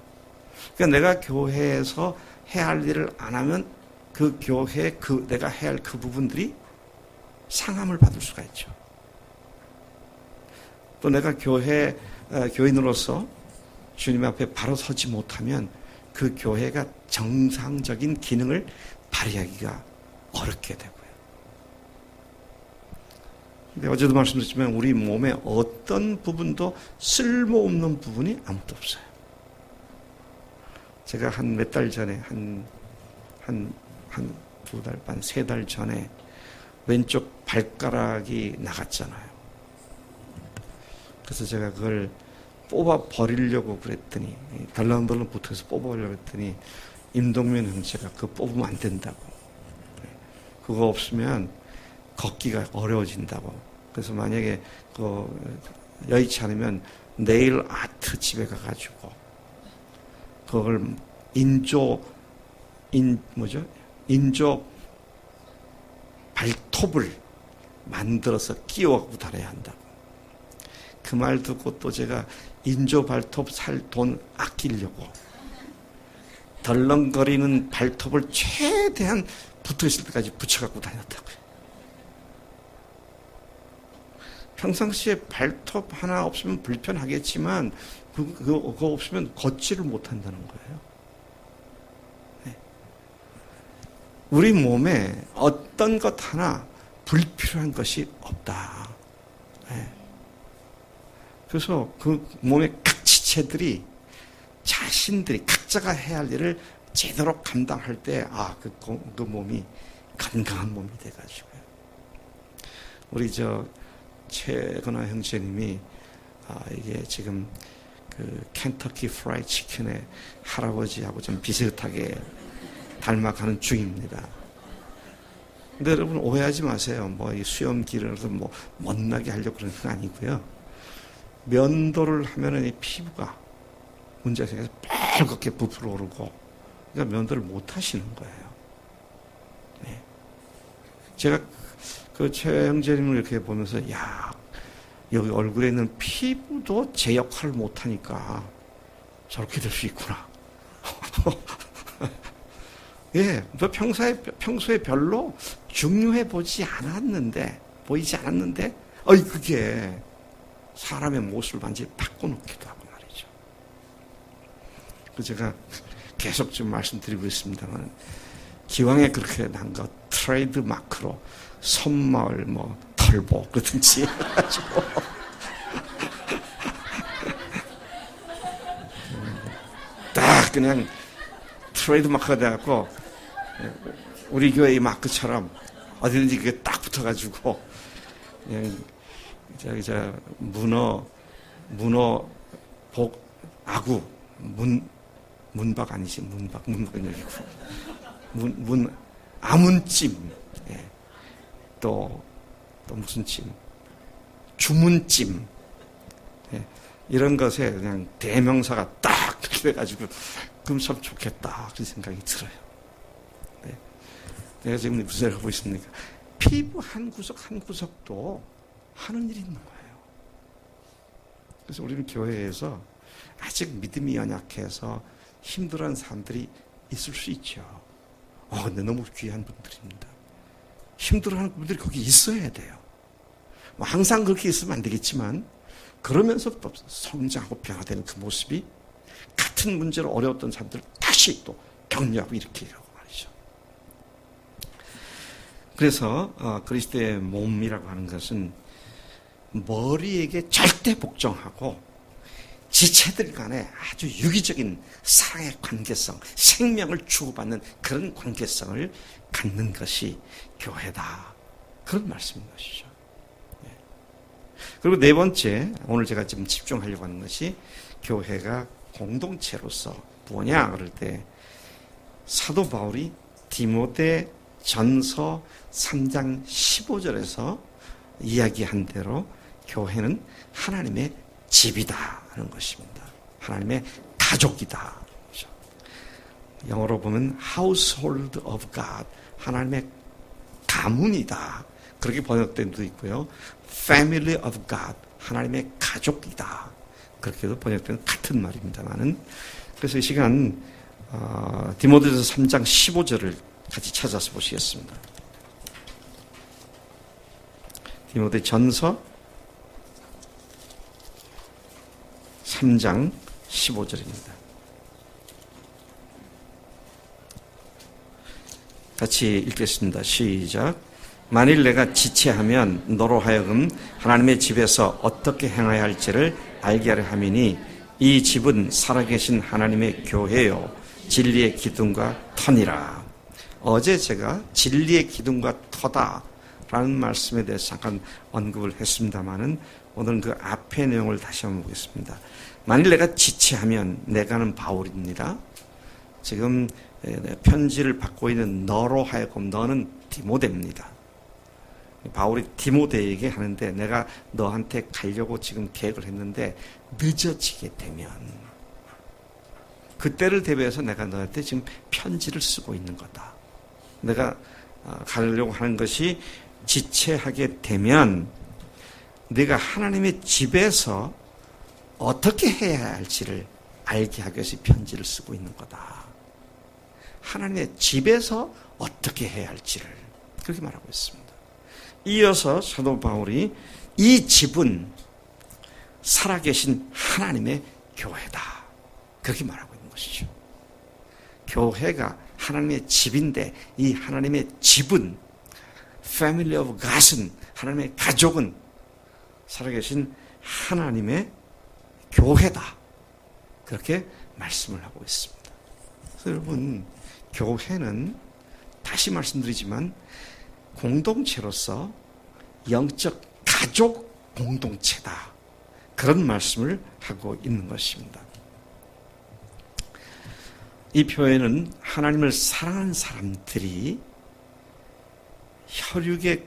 Speaker 1: 그러니까 내가 교회에서 해야 할 일을 안 하면 그 교회 내가 해야 할 그 부분들이 상함을 받을 수가 있죠. 또 내가 교인으로서 주님 앞에 바로 서지 못하면 그 교회가 정상적인 기능을 발휘하기가 어렵게 되고요. 근데 어제도 말씀드렸지만 우리 몸의 어떤 부분도 쓸모없는 부분이 아무것도 없어요. 제가 한 몇 달 전에 한 2달 반, 3달 전에 왼쪽 발가락이 나갔잖아요. 그래서 제가 그걸 뽑아 버리려고 그랬더니 덜렁덜렁 붙어서 뽑아 버리려고 했더니 임동면 형제가 그거 뽑으면 안 된다고. 그거 없으면 걷기가 어려워진다고. 그래서 만약에 여의치 않으면 네일 아트 집에 가가지고 그걸 인조 발톱을 만들어서 끼워갖고 다녀야 한다고. 그 말 듣고 또 제가 인조 발톱 살 돈 아끼려고 덜렁거리는 발톱을 최대한 붙어있을 때까지 붙여갖고 다녔다고요. 평상시에 발톱 하나 없으면 불편하겠지만 그거 없으면 걷지를 못한다는 거예요. 네. 우리 몸에 어떤 것 하나 불필요한 것이 없다. 네. 그래서 그 몸의 각 지체들이 자신들이 각자가 해야 할 일을 제대로 감당할 때 그 몸이 건강한 몸이 돼가지고요. 우리 최건화 형제님이 이게 지금 그 켄터키 프라이드 치킨의 할아버지하고 좀 비슷하게 닮아가는 중입니다. 근데 여러분 오해하지 마세요. 뭐 이 수염 기르면서 뭐 멋나게 하려고 그러는 건 아니고요. 면도를 하면은 이 피부가 문제가 생겨서 빨갛게 부풀어 오르고, 그러니까 면도를 못 하시는 거예요. 네. 제가 그 최 형제님을 이렇게 보면서, 야, 여기 얼굴에 있는 피부도 제 역할을 못 하니까 저렇게 될 수 있구나. 예, 평소에 별로 중요해 보이지 않았는데, 그게 사람의 모습을 완전히 바꿔놓기도 하고 말이죠. 제가 계속 좀 말씀드리고 있습니다만, 기왕에 그렇게 난 거 트레이드 마크로 손마을 뭐 털보 그러든지 해가지고 딱 그냥 트레이드 마크가 돼갖고 우리 교회 이 마크처럼 어디든지 그게 딱 붙어가지고 그냥 문어 복 아구 문박 아니지 문박은 여기고 아문찜, 예. 또 무슨 찜, 주문찜, 예. 이런 것에 그냥 대명사가 딱 그렇게 돼가지고 그럼 참 좋겠다 그런 생각이 들어요. 네. 내가 지금 무슨 생각을 하고 있습니까? 피부 한 구석 한 구석도 하는 일이 있는 거예요. 그래서 우리는 교회에서 아직 믿음이 연약해서 힘들어하는 사람들이 있을 수 있죠. 근데 너무 귀한 분들입니다. 힘들어하는 분들이 거기 있어야 돼요. 뭐 항상 그렇게 있으면 안 되겠지만, 그러면서 또 성장하고 변화되는 그 모습이 같은 문제로 어려웠던 사람들을 다시 또 격려하고 일으키려고 말이죠. 그래서 그리스도의 몸이라고 하는 것은 머리에게 절대 복종하고 지체들 간에 아주 유기적인 사랑의 관계성, 생명을 주고받는 그런 관계성을 갖는 것이 교회다. 그런 말씀인 것이죠. 그리고 네 번째, 오늘 제가 지금 집중하려고 하는 것이 교회가 공동체로서 뭐냐 그럴 때 사도 바울이 디모데 전서 3장 15절에서 이야기한 대로 교회는 하나님의 집이다 하는 것입니다. 하나님의 가족이다. 그렇죠? 영어로 보면 household of God, 하나님의 가문이다. 그렇게 번역된 도 있고요. family of God, 하나님의 가족이다. 그렇게도 번역된 같은 말입니다만은, 그래서 이 시간 디모데전서 3장 15절을 같이 찾아서 보시겠습니다. 디모데전서 3장 15절입니다. 같이 읽겠습니다. 시작. 만일 내가 지체하면 너로 하여금 하나님의 집에서 어떻게 행해야 할지를 알게 하려 함이니 이 집은 살아계신 하나님의 교회요 진리의 기둥과 터니라. 어제 제가 진리의 기둥과 터다라는 말씀에 대해서 잠깐 언급을 했습니다마는 오늘은 그 앞의 내용을 다시 한번 보겠습니다. 만일 내가 지체하면, 내가는 바울입니다. 지금 편지를 받고 있는 너로 하여금, 너는 디모데입니다. 바울이 디모데에게 하는데, 내가 너한테 가려고 지금 계획을 했는데 늦어지게 되면, 그때를 대비해서 내가 너한테 지금 편지를 쓰고 있는 거다. 내가 가려고 하는 것이 지체하게 되면 네가 하나님의 집에서 어떻게 해야 할지를 알게 하기 위해서 편지를 쓰고 있는 거다. 하나님의 집에서 어떻게 해야 할지를 그렇게 말하고 있습니다. 이어서 사도 바울이 이 집은 살아계신 하나님의 교회다. 그렇게 말하고 있는 것이죠. 교회가 하나님의 집인데 이 하나님의 집은 Family of God은, 하나님의 가족은 살아계신 하나님의 교회다. 그렇게 말씀을 하고 있습니다. 그래서 여러분, 교회는 다시 말씀드리지만 공동체로서 영적 가족 공동체다. 그런 말씀을 하고 있는 것입니다. 이 표현은 하나님을 사랑하는 사람들이 혈육의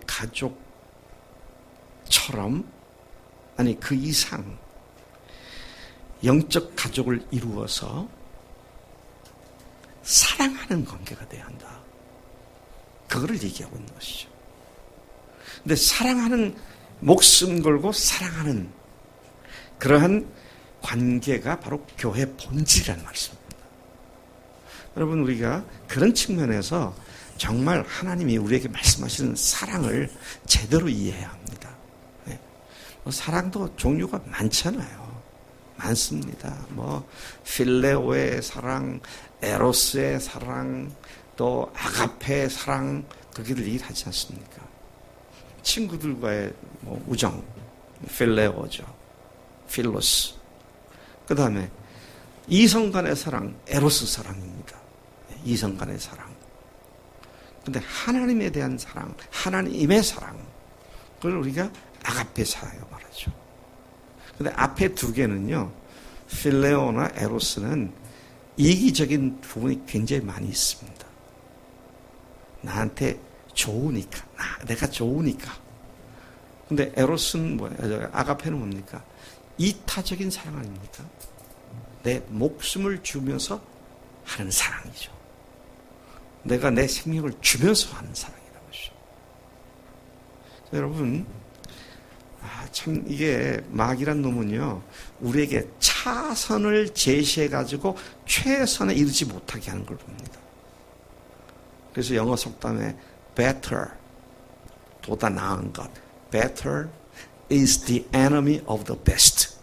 Speaker 1: 가족처럼, 아니 그 이상 영적 가족을 이루어서 사랑하는 관계가 되어야 한다. 그거를 얘기하고 있는 것이죠. 근데 사랑하는, 목숨 걸고 사랑하는 그러한 관계가 바로 교회 본질이라는 말씀입니다. 여러분, 우리가 그런 측면에서 정말 하나님이 우리에게 말씀하시는 사랑을 제대로 이해해야 합니다. 사랑도 종류가 많잖아요. 많습니다. 필레오의 사랑, 에로스의 사랑, 또 아가페의 사랑, 그렇게들 얘기하지 않습니까? 친구들과의 우정, 필레오죠. 필로스. 그 다음에 이성 간의 사랑, 에로스 사랑입니다. 이성 간의 사랑. 근데 하나님에 대한 사랑, 하나님의 사랑, 그걸 우리가 아가페 사랑이라고 말하죠. 근데 앞에 두 개는요, 필레오나 에로스는 이기적인 부분이 굉장히 많이 있습니다. 나한테 좋으니까, 내가 좋으니까. 근데 에로스는 뭐야? 아가페는 뭡니까? 이타적인 사랑 아닙니까? 내 목숨을 주면서 하는 사랑이죠. 내가 내 생명을 주면서 하는 사랑이라고 하죠. 여러분, 참 이게 마귀란 놈은요, 우리에게 차선을 제시해가지고 최선에 이르지 못하게 하는 걸 봅니다. 그래서 영어 속담에 better, 보다 나은 것, better is the enemy of the best.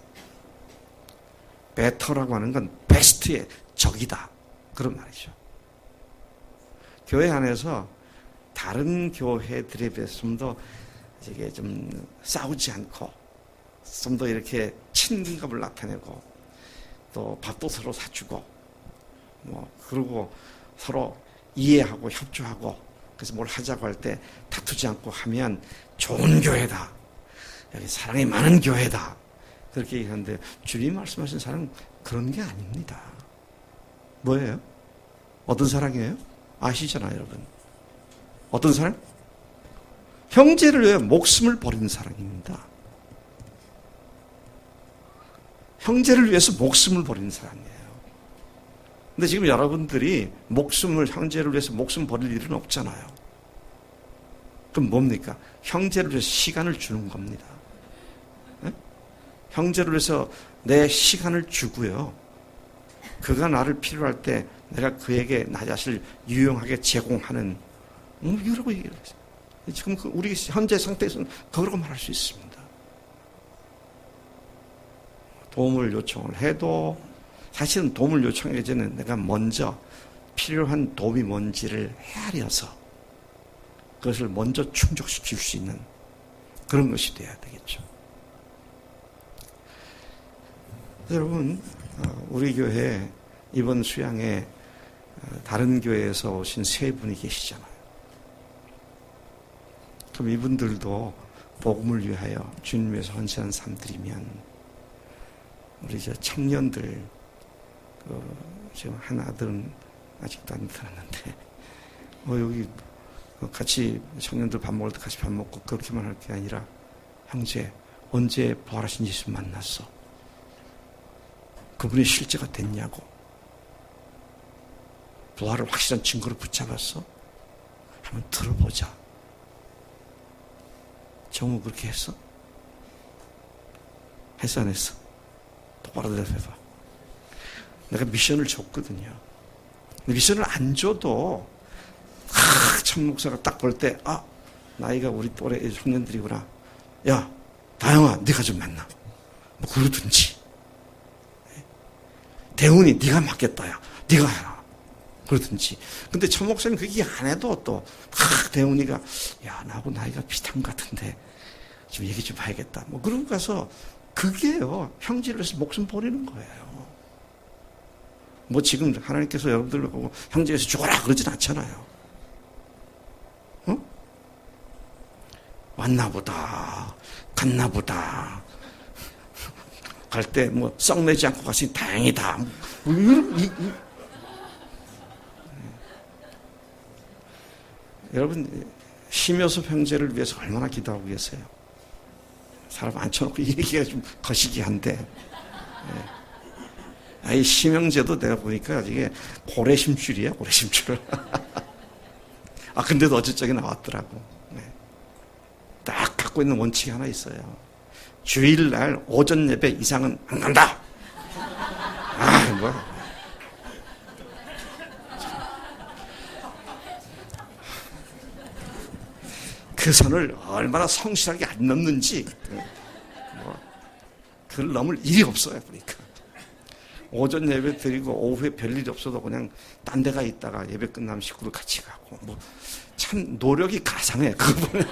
Speaker 1: better라고 하는 건 best의 적이다, 그런 말이죠. 교회 안에서 다른 교회들에 비해서 좀 더 이게 좀 싸우지 않고 좀 더 이렇게 친근감을 나타내고 또 밥도 서로 사주고 그러고 서로 이해하고 협조하고, 그래서 뭘 하자고 할 때 다투지 않고 하면 좋은 교회다, 여기 사랑이 많은 교회다, 그렇게 얘기하는데 주님 말씀하신 사랑은 그런 게 아닙니다. 뭐예요? 어떤 사랑이에요? 아시잖아요, 여러분. 어떤 사랑? 형제를 위해 목숨을 버리는 사랑입니다. 형제를 위해서 목숨을 버리는 사랑이에요. 근데 지금 여러분들이 형제를 위해서 목숨 버릴 일은 없잖아요. 그럼 뭡니까? 형제를 위해서 시간을 주는 겁니다. 네? 형제를 위해서 내 시간을 주고요. 그가 나를 필요할 때 내가 그에게 나 자신을 유용하게 제공하는, 이라고 얘기를 했어요. 지금 우리 현재 상태에서는 그러고 말할 수 있습니다. 도움을 요청을 해도 사실은 도움을 요청하기 전에 내가 먼저 필요한 도움이 뭔지를 헤아려서 그것을 먼저 충족시킬 수 있는 그런 것이 돼야 되겠죠. 여러분, 우리 교회 이번 수양에 다른 교회에서 오신 세 분이 계시잖아요. 그럼 이분들도 복음을 위하여 주님 위해서 헌신한 사람들이면 우리 청년들, 지금 한 아들은 아직도 안 들었는데 여기 같이 청년들 밥 먹을 때 같이 밥 먹고 그렇게만 할 게 아니라, 형제 언제 부활하신 예수 만났어? 그분이 실제가 됐냐고, 부활을 확실한 증거로 붙잡았어? 한번 들어보자. 정우 그렇게 했어? 했어 안 했어? 똑바로 대답해봐. 내가 미션을 줬거든요. 미션을 안 줘도 참 목사가 딱 볼 때 나이가 우리 또래 청년들이구나, 야 다영아 네가 좀 만나, 그러든지, 대훈이 네가 맡겠다, 야 네가 해라, 그러든지. 근데 천 목사님 그게 안 해도 또 대훈이가 야 나하고 나이가 비슷한 것 같은데 좀 얘기 좀 해야겠다, 그러고 가서, 그게요 형제를 위해서 목숨 버리는 거예요. 지금 하나님께서 여러분들을 보고 형제에서 죽어라 그러진 않잖아요. 왔나보다 갔나보다 갈 때 뭐 썩내지 않고 갔으니 다행이다. 여러분, 심효섭 형제를 위해서 얼마나 기도하고 계세요? 사람 앉혀놓고 얘기가 좀 거시기 한데. 이 심형제도 내가 보니까 이게 고래심줄이야, 고래심줄. 근데도 어쨌적이 나왔더라고. 딱 갖고 있는 원칙이 하나 있어요. 주일날 오전 예배 이상은 안 간다. 그 선을 얼마나 성실하게 안 넘는지, 그걸 넘을 일이 없어요, 보니까. 오전 예배 드리고 오후에 별일이 없어도 그냥 딴 데가 있다가 예배 끝나면 식구를 같이 가고, 참 노력이 가상해, 그거 보면.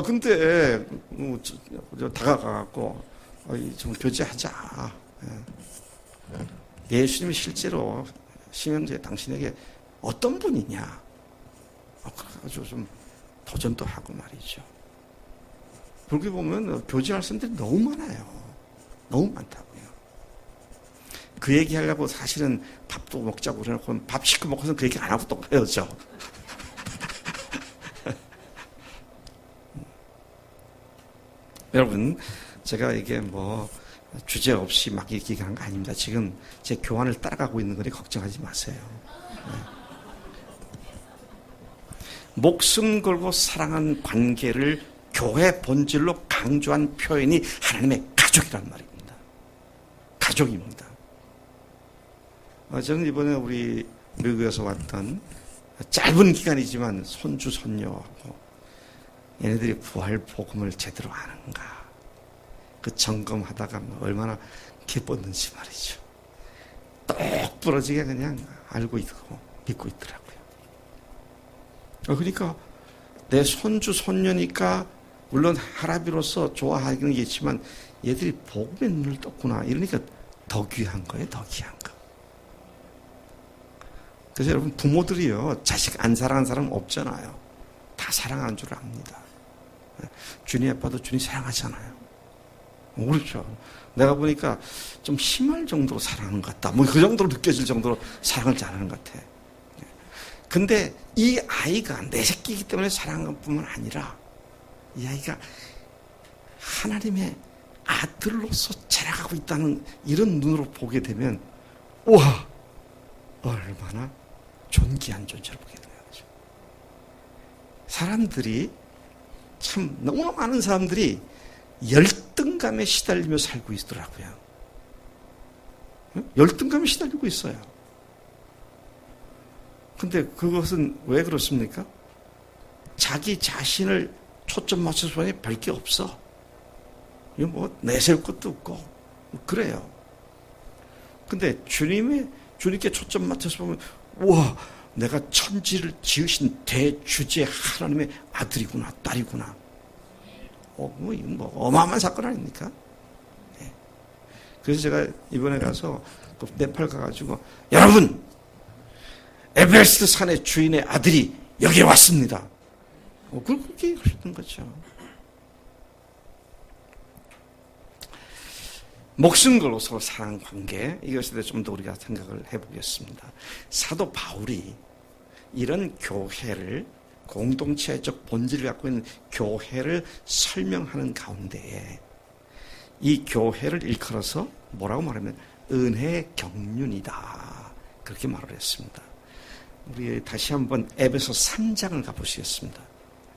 Speaker 1: 근데, 다가가갖고, 좀 교제하자. 예수님이 실제로 심형제 당신에게 어떤 분이냐. 그래가지고 좀 도전도 하고 말이죠. 그렇게 보면 교제할 사람들이 너무 많아요. 너무 많다고요. 그 얘기 하려고 사실은 밥도 먹자고 그래놓고 밥 시켜 먹고서 그 얘기 안 하고 또 헤어져. 여러분, 제가 이게 주제 없이 막 얘기하는 거 아닙니다. 지금 제 교환을 따라가고 있는 거니 걱정하지 마세요. 목숨 걸고 사랑한 관계를 교회 본질로 강조한 표현이 하나님의 가족이란 말입니다. 가족입니다. 저는 이번에 우리 미국에서 왔던 짧은 기간이지만 손주, 손녀하고 얘네들이 부활 복음을 제대로 아는가, 그 점검하다가 얼마나 기뻤는지 말이죠. 똑 부러지게 그냥 알고 있고 믿고 있더라고요. 그러니까 내 손주, 손녀니까 물론 할아비로서 좋아하겠지만 얘들이 복음의 눈을 떴구나. 이러니까 더 귀한 거예요, 더 귀한 거. 그래서 여러분, 부모들이요, 자식 안 사랑하는 사람 없잖아요. 다 사랑하는 줄 압니다. 준이 아빠도 준이 사랑하잖아요. 그렇죠. 내가 보니까 좀 심할 정도로 사랑하는 것 같다. 그 정도로 느껴질 정도로 사랑을 잘하는 것 같아. 근데 이 아이가 내 새끼이기 때문에 사랑한 것 뿐만 아니라 이 아이가 하나님의 아들로서 자라가고 있다는 이런 눈으로 보게 되면, 우와, 얼마나 존귀한 존재를 보게 되는 거죠. 사람들이 참 너무나 많은 사람들이 열등감에 시달리며 살고 있더라고요. 열등감에 시달리고 있어요. 근데 그것은 왜 그렇습니까? 자기 자신을 초점 맞춰서 보니 별 게 없어. 이거 내세울 것도 없고 그래요. 근데 주님께 초점 맞춰서 보면, 우와, 내가 천지를 지으신 대주제 하나님의 아들이구나, 딸이구나. 어마어마한 사건 아닙니까? 네. 그래서 제가 이번에 가서 네팔 가가지고, 여러분, 에베레스트 산의 주인의 아들이 여기에 왔습니다. 그렇게 하셨던 거죠. 목숨 걸고 서로 사랑 관계, 이것에 대해 좀 더 우리가 생각을 해보겠습니다. 사도 바울이 이런 교회를, 공동체적 본질을 갖고 있는 교회를 설명하는 가운데에 이 교회를 일컬어서 뭐라고 말하면 은혜의 경륜이다, 그렇게 말을 했습니다. 우리 다시 한번 에베소 3장을 가보시겠습니다.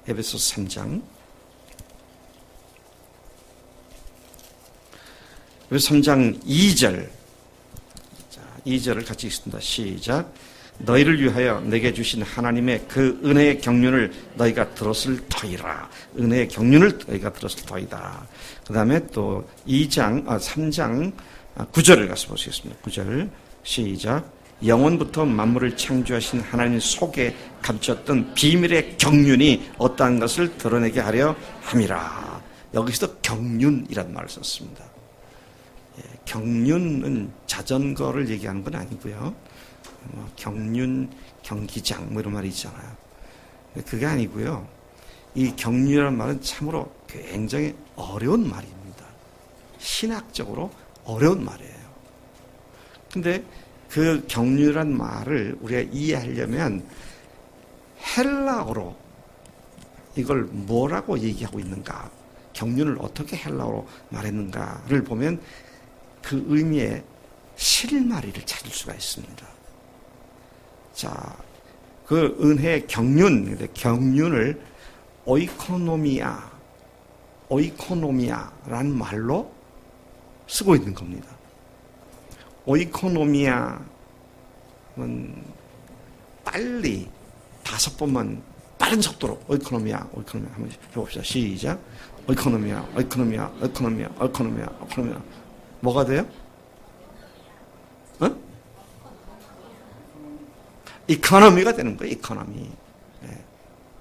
Speaker 1: 에베소 3장. 에베소 3장 2절. 자, 2절을 같이 읽습니다. 시작. 너희를 위하여 내게 주신 하나님의 그 은혜의 경륜을 너희가 들었을 터이라. 은혜의 경륜을 너희가 들었을 터이다. 그 다음에 또 3장 9절을 가서 보시겠습니다. 9절 시작. 영원부터 만물을 창조하신 하나님 속에 감췄던 비밀의 경륜이 어떠한 것을 드러내게 하려 함이라. 여기서도 경륜이라는 말을 썼습니다. 경륜은 자전거를 얘기하는 건 아니고요. 경륜, 경기장 이런 말이 있잖아요. 그게 아니고요. 이 경륜이라는 말은 참으로 굉장히 어려운 말입니다. 신학적으로 어려운 말이에요. 근데 그 경륜이란 말을 우리가 이해하려면 헬라어로 이걸 뭐라고 얘기하고 있는가, 경륜을 어떻게 헬라어로 말했는가를 보면 그 의미의 실마리를 찾을 수가 있습니다. 자, 그 은혜의 경륜을 오이코노미아라는 말로 쓰고 있는 겁니다. 오이코노미아는 빨리 5번만 빠른 속도로 오이코노미아 한번 해봅시다. 시작. 오이코노미아. 뭐가 돼요? 이코노미가 되는 거예요. 이코노미. 네.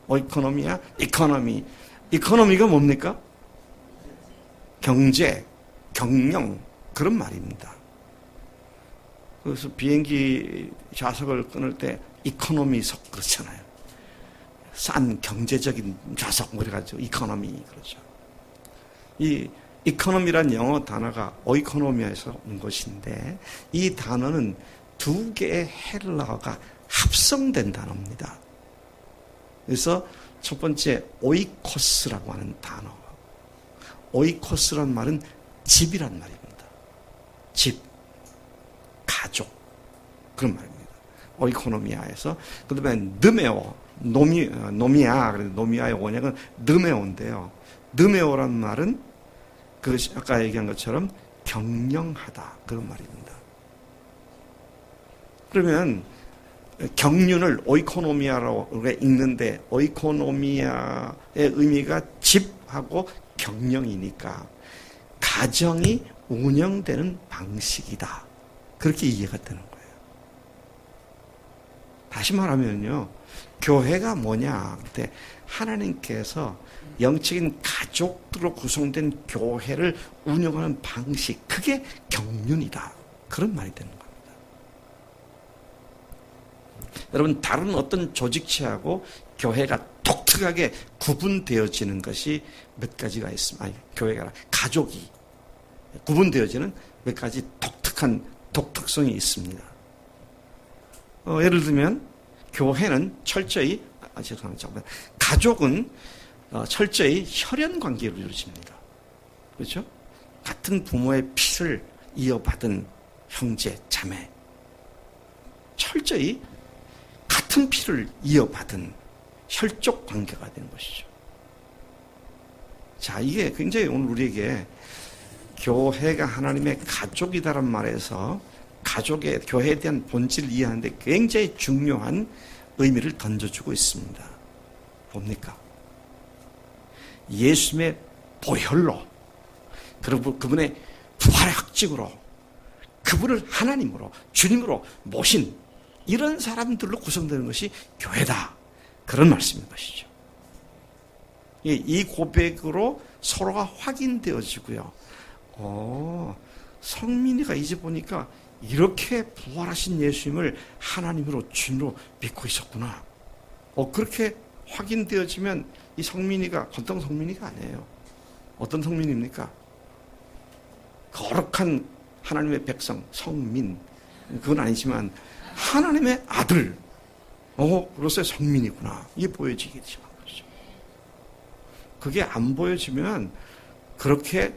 Speaker 1: 오이코노미아, 이코노미. 이코노미가 뭡니까? 경제, 경영, 그런 말입니다. 그래서 비행기 좌석을 끊을 때 이코노미석 그렇잖아요. 싼 경제적인 좌석, 그래가지고 이코노미 그러죠. 이 이코노미란 영어 단어가 오이코노미아에서 온 것인데, 이 단어는 두 개의 헬라어가 합성된 단어입니다. 그래서 첫 번째 오이코스라고 하는 단어. 오이코스란 말은 집이란 말입니다. 집, 가족, 그런 말입니다. 오이코노미아에서. 그 다음에 느메오, 노미아, 노미아의 원형은 느메오인데요. 느메오란 말은 그 아까 얘기한 것처럼 경영하다, 그런 말입니다. 그러면 경륜을 오이코노미아라고 우리가 읽는데, 오이코노미아의 의미가 집하고 경영이니까 가정이 운영되는 방식이다, 그렇게 이해가 되는 거예요. 다시 말하면요, 교회가 뭐냐 그때 하나님께서 영적인 가족들로 구성된 교회를 운영하는 방식, 그게 경륜이다, 그런 말이 되는 겁니다. 여러분, 다른 어떤 조직체하고 교회가 독특하게 구분되어지는 것이 몇 가지가 있습니다. 교회가 가족이 구분되어지는 몇 가지 독특한 독특성이 있습니다. 예를 들면 교회는 철저히 죄송합니다. 가족은 철저히 혈연 관계로 이루어집니다. 그렇죠? 같은 부모의 피를 이어받은 형제, 자매, 철저히 같은 피를 이어받은 혈족 관계가 되는 것이죠. 자, 이게 굉장히 오늘 우리에게 교회가 하나님의 가족이다라는 말에서 가족의, 교회에 대한 본질을 이해하는데 굉장히 중요한 의미를 던져주고 있습니다. 뭡니까? 예수님의 보혈로, 그리고 그분의 부활의 확증으로, 그분을 하나님으로, 주님으로 모신 이런 사람들로 구성되는 것이 교회다, 그런 말씀인 것이죠. 이 고백으로 서로가 확인되어지고요. 성민이가 이제 보니까 이렇게 부활하신 예수님을 하나님으로, 주님으로 믿고 있었구나. 그렇게 확인되어지면 이 성민이가 건강 성민이가 아니에요. 어떤 성민입니까? 거룩한 하나님의 백성, 성민. 그건 아니지만 하나님의 아들, 그로서의 성민이구나, 이게 보여지게 되죠. 그게 안 보여지면 그렇게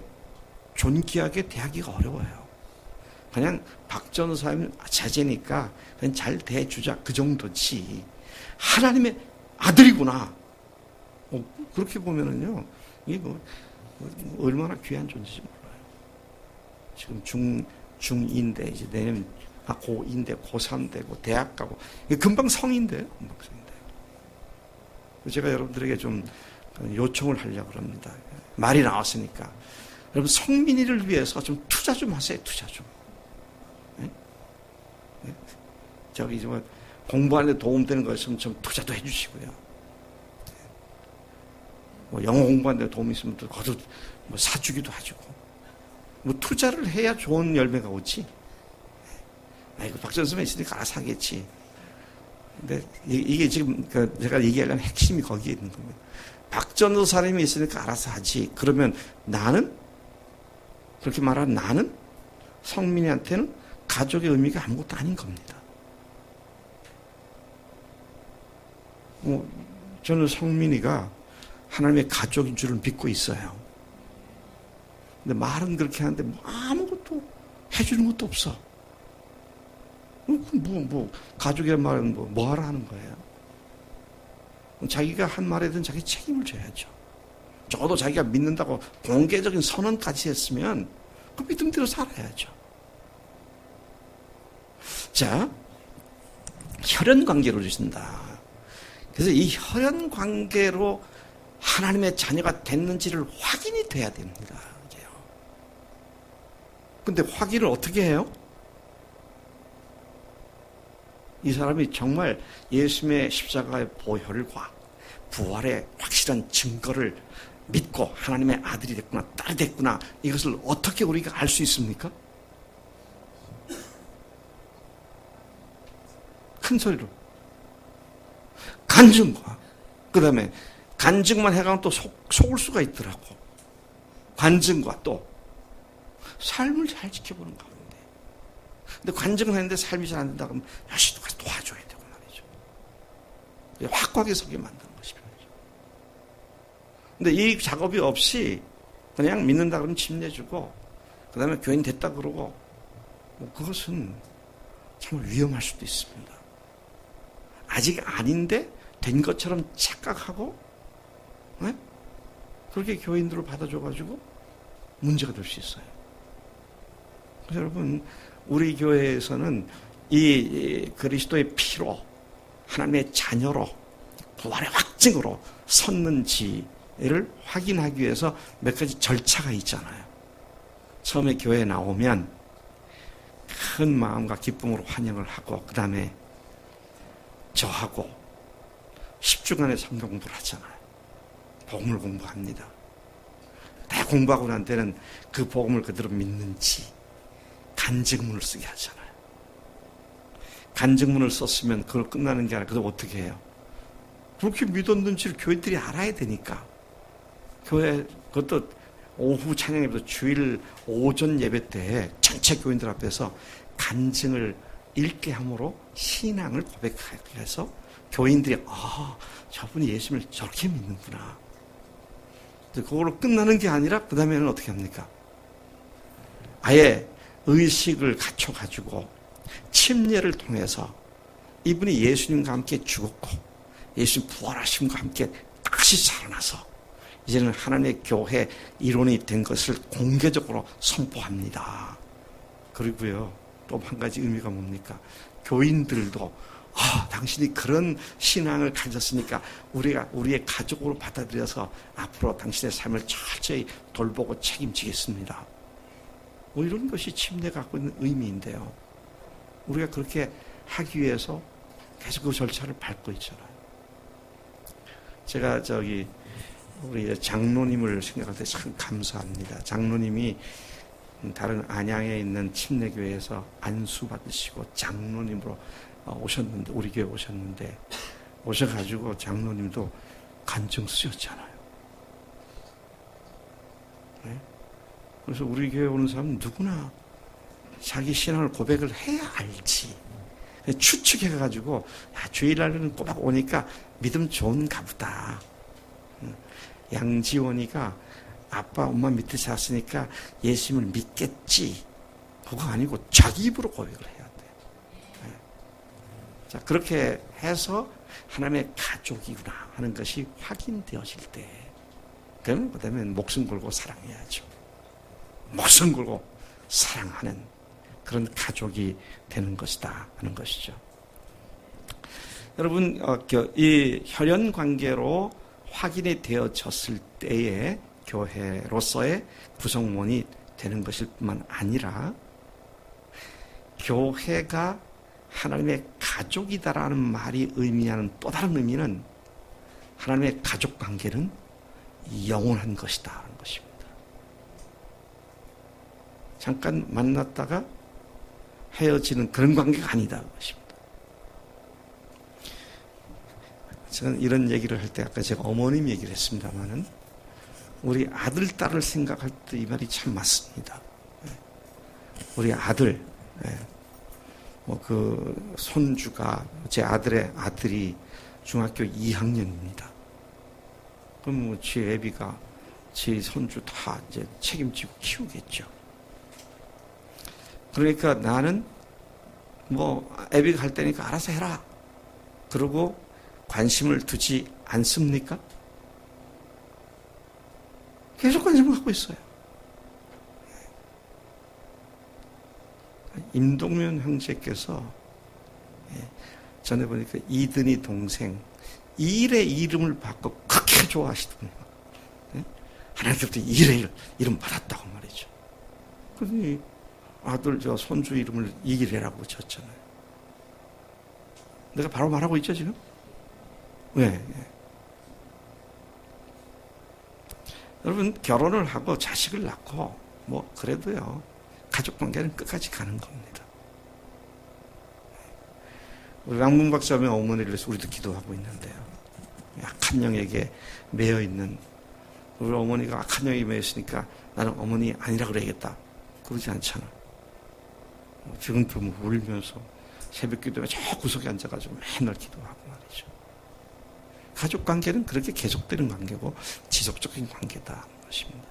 Speaker 1: 존귀하게 대하기가 어려워요. 그냥 박 전사님 자제니까 그냥 잘 대해주자, 그 정도지. 하나님의 아들이구나, 그렇게 보면은요, 이게 얼마나 귀한 존재인지 몰라요. 지금 중2인데 이제 내년 고2인데 고3 되고 대학 가고, 금방 성인데요. 금방 성인데. 제가 여러분들에게 좀 요청을 하려고 합니다. 말이 나왔으니까. 여러분, 성민이를 위해서 좀 투자 좀 하세요. 투자 좀. 네? 네? 저기 좀 공부하는 데 도움되는 거 있으면 좀 투자도 해주시고요. 뭐 영어 공부하는 데 도움이 있으면 또 거기서 뭐 사주기도 하시고. 뭐 투자를 해야 좋은 열매가 오지. 이거 박전수만 있으니까 알아서 하겠지. 근데 이게 지금 제가 얘기하려는 핵심이 거기에 있는 겁니다. 박전수 사람이 있으니까 알아서 하지. 그러면 나는 그렇게 말한 나는 성민이한테는 가족의 의미가 아무것도 아닌 겁니다. 저는 성민이가 하나님의 가족인 줄을 믿고 있어요. 근데 말은 그렇게 하는데 아무것도 해주는 것도 없어. 가족이란 말은 뭐 하라 하는 거예요? 자기가 한 말에 대한 자기 책임을 져야죠. 적어도 자기가 믿는다고 공개적인 선언까지 했으면 그 믿음대로 살아야죠. 자, 혈연 관계로 주신다. 그래서 이 혈연 관계로 하나님의 자녀가 됐는지를 확인이 돼야 됩니다. 근데 확인을 어떻게 해요? 이 사람이 정말 예수님의 십자가의 보혈과 부활의 확실한 증거를 믿고 하나님의 아들이 됐구나, 딸이 됐구나, 이것을 어떻게 우리가 알 수 있습니까? 큰 소리로. 간증과, 그 다음에 간증만 해가면 또 속을 수가 있더라고. 간증과 또 삶을 잘 지켜보는 가운데. 근데 간증을 했는데 삶이 잘 안 된다 그러면 열심히 가서 도와줘야 되고 말이죠. 확고하게 서게 만드는 것이 필요하죠. 근데 이 작업이 없이 그냥 믿는다 그러면 집 내주고 그 다음에 교인 됐다 그러고 그것은 정말 위험할 수도 있습니다. 아직 아닌데 된 것처럼 착각하고 네? 그렇게 교인들을 받아줘가지고 문제가 될 수 있어요. 그래서 여러분, 우리 교회에서는 이 그리스도의 피로 하나님의 자녀로 부활의 확증으로 섰는지를 확인하기 위해서 몇 가지 절차가 있잖아요. 처음에 교회에 나오면 큰 마음과 기쁨으로 환영을 하고 그 다음에 저하고 10주간의 성경 공부를 하잖아요. 복음을 공부합니다. 다 공부하고 난 때는 그 복음을 그대로 믿는지 간증문을 쓰게 하잖아요. 간증문을 썼으면 그걸 끝나는 게 아니라 그걸 어떻게 해요? 그렇게 믿었는지를 교인들이 알아야 되니까 교회 그것도 오후 찬양에서 주일 오전 예배 때 전체 교인들 앞에서 간증을 읽게 함으로 신앙을 고백하게 해서 교인들이 저분이 예수님을 저렇게 믿는구나. 그걸로 끝나는 게 아니라 그 다음에는 어떻게 합니까? 아예 의식을 갖춰가지고 침례를 통해서 이분이 예수님과 함께 죽었고 예수님 부활하심과 함께 다시 살아나서 이제는 하나님의 교회 일원이 된 것을 공개적으로 선포합니다. 그리고요, 또 한 가지 의미가 뭡니까? 교인들도 당신이 그런 신앙을 가졌으니까 우리가 우리의 가족으로 받아들여서 앞으로 당신의 삶을 철저히 돌보고 책임지겠습니다. 이런 것이 침례가 갖고 있는 의미인데요. 우리가 그렇게 하기 위해서 계속 그 절차를 밟고 있잖아요. 제가 우리 장로님을 생각할 때 참 감사합니다. 장로님이 다른 안양에 있는 침례교회에서 안수 받으시고 장로님으로 오셨는데, 우리 교회 오셨는데, 오셔가지고 장로님도 간증 쓰셨잖아요. 네? 그래서 우리 교회 오는 사람은 누구나 자기 신앙을 고백을 해야 알지. 추측해가지고, 주일날은 꼬박 오니까 믿음 좋은가 보다. 양지원이가 아빠, 엄마 밑에 잤으니까 예수님을 믿겠지. 그거 아니고 자기 입으로 고백을 해야 돼. 네. 자, 그렇게 해서 하나님의 가족이구나 하는 것이 확인되어질 때, 그럼 그 다음에 목숨 걸고 사랑해야죠. 목숨 걸고 사랑하는 그런 가족이 되는 것이다 하는 것이죠. 여러분, 이 혈연 관계로 확인이 되어졌을 때에 교회로서의 구성원이 되는 것일 뿐만 아니라 교회가 하나님의 가족이다라는 말이 의미하는 또 다른 의미는 하나님의 가족 관계는 영원한 것이다 하는 것입니다. 잠깐 만났다가 헤어지는 그런 관계가 아니다 하는 것입니다. 저는 이런 얘기를 할 때 아까 제가 어머님 얘기를 했습니다만은 우리 아들, 딸을 생각할 때 이 말이 참 맞습니다. 우리 아들, 그 손주가 제 아들의 아들이 중학교 2학년입니다. 그럼 뭐 제 애비가 제 손주 다 이제 책임지고 키우겠죠. 그러니까 나는 뭐 애비가 할 때니까 알아서 해라. 그러고 관심을 두지 않습니까? 계속 관심을 갖고 있어요. 임동면 형제께서 전에 보니까 이든이 동생 일의 이름을 바꿔 그렇게 좋아하시더군요. 하나님께부터 일의 이름 받았다고 말이죠. 그러니 아들 저 손주 이름을 이기래라고 졌잖아요. 내가 바로 말하고 있죠 지금? 왜? 여러분 결혼을 하고 자식을 낳고 뭐 그래도요 가족관계는 끝까지 가는 겁니다. 우리 랑문 박사님의 어머니를 위해서 우리도 기도하고 있는데요. 악한 영에게 매여 있는 우리 어머니가 악한 영에 매여 있으니까 나는 어머니 아니라 그래야겠다. 그러지 않잖아. 지금도 뭐 울면서 새벽 기도에 저 구석에 앉아가지고 맨날 기도하고 말이죠. 가족관계는 그렇게 계속되는 관계고 지속적인 관계다 것입니다.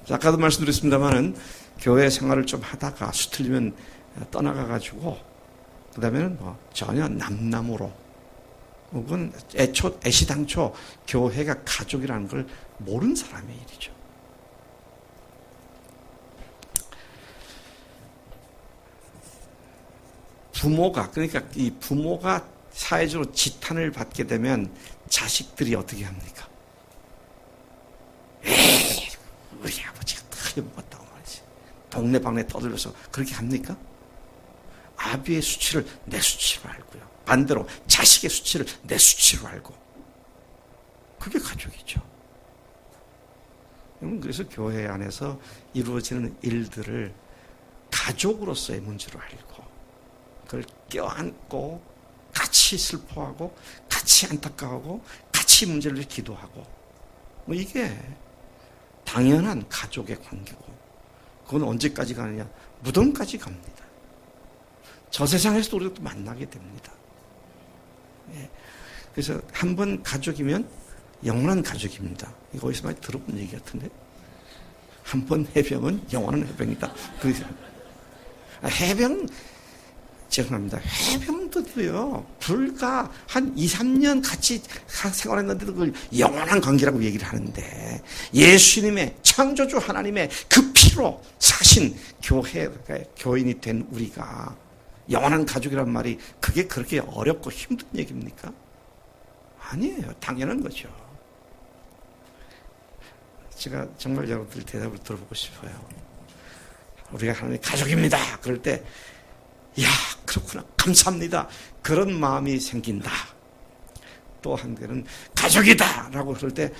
Speaker 1: 아까도 말씀드렸습니다만은 교회 생활을 좀 하다가 수틀리면 떠나가가지고 그 다음에는 뭐 전혀 남남으로 혹은 애시당초 교회가 가족이라는 걸 모르는 사람의 일이죠. 그러니까 이 부모가 사회적으로 지탄을 받게 되면 자식들이 어떻게 합니까? 에이, 우리 아버지가 크게 먹었다고 말이지. 동네방네 떠들면서 그렇게 합니까? 아비의 수치를 내 수치로 알고요. 반대로 자식의 수치를 내 수치로 알고. 그게 가족이죠. 그래서 교회 안에서 이루어지는 일들을 가족으로서의 문제로 알고 그걸 껴안고 같이 슬퍼하고 같이 안타까워하고 같이 문제를 위해 기도하고 뭐 이게 당연한 가족의 관계고 그건 언제까지 가느냐? 무덤까지 갑니다. 저 세상에서도 우리가 또 만나게 됩니다. 그래서 한 번 가족이면 영원한 가족입니다. 이거 어디서 많이 들어본 얘기 같은데 한 번 해병은 영원한 해병이다. 해병 죄송합니다. 해병들도요 불과 한 2, 3년 같이 생활했는데도 그걸 영원한 관계라고 얘기를 하는데 예수님의 창조주 하나님의 그 피로 사신 교인이 된 우리가 영원한 가족이란 말이 그게 그렇게 어렵고 힘든 얘기입니까? 아니에요. 당연한 거죠. 제가 정말 여러분들 대답을 들어보고 싶어요. 우리가 하나님의 가족입니다. 그럴 때 야, 그렇구나. 감사합니다. 그런 마음이 생긴다. 또 한 개는 가족이다. 라고 그럴 때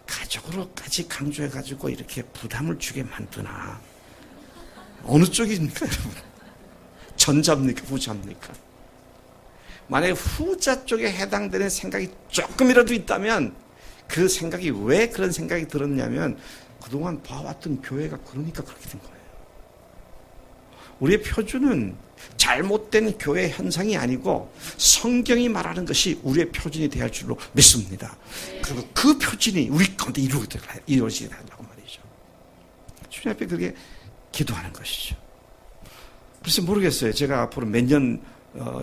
Speaker 1: 가족으로까지 강조해가지고 이렇게 부담을 주게 만드나. 어느 쪽입니까, 여러분? 전자입니까? 후자입니까? 만약에 후자 쪽에 해당되는 생각이 조금이라도 있다면 그 생각이 왜 그런 생각이 들었냐면 그동안 봐왔던 교회가 그러니까 그렇게 된 거예요. 우리의 표준은 잘못된 교회 현상이 아니고 성경이 말하는 것이 우리의 표준이 되어야 할 줄로 믿습니다. 그리고 그 표준이 우리 가운데 이루어지게 하려고 말이죠. 주님 앞에 그렇게 기도하는 것이죠. 그래서 모르겠어요. 제가 앞으로 몇 년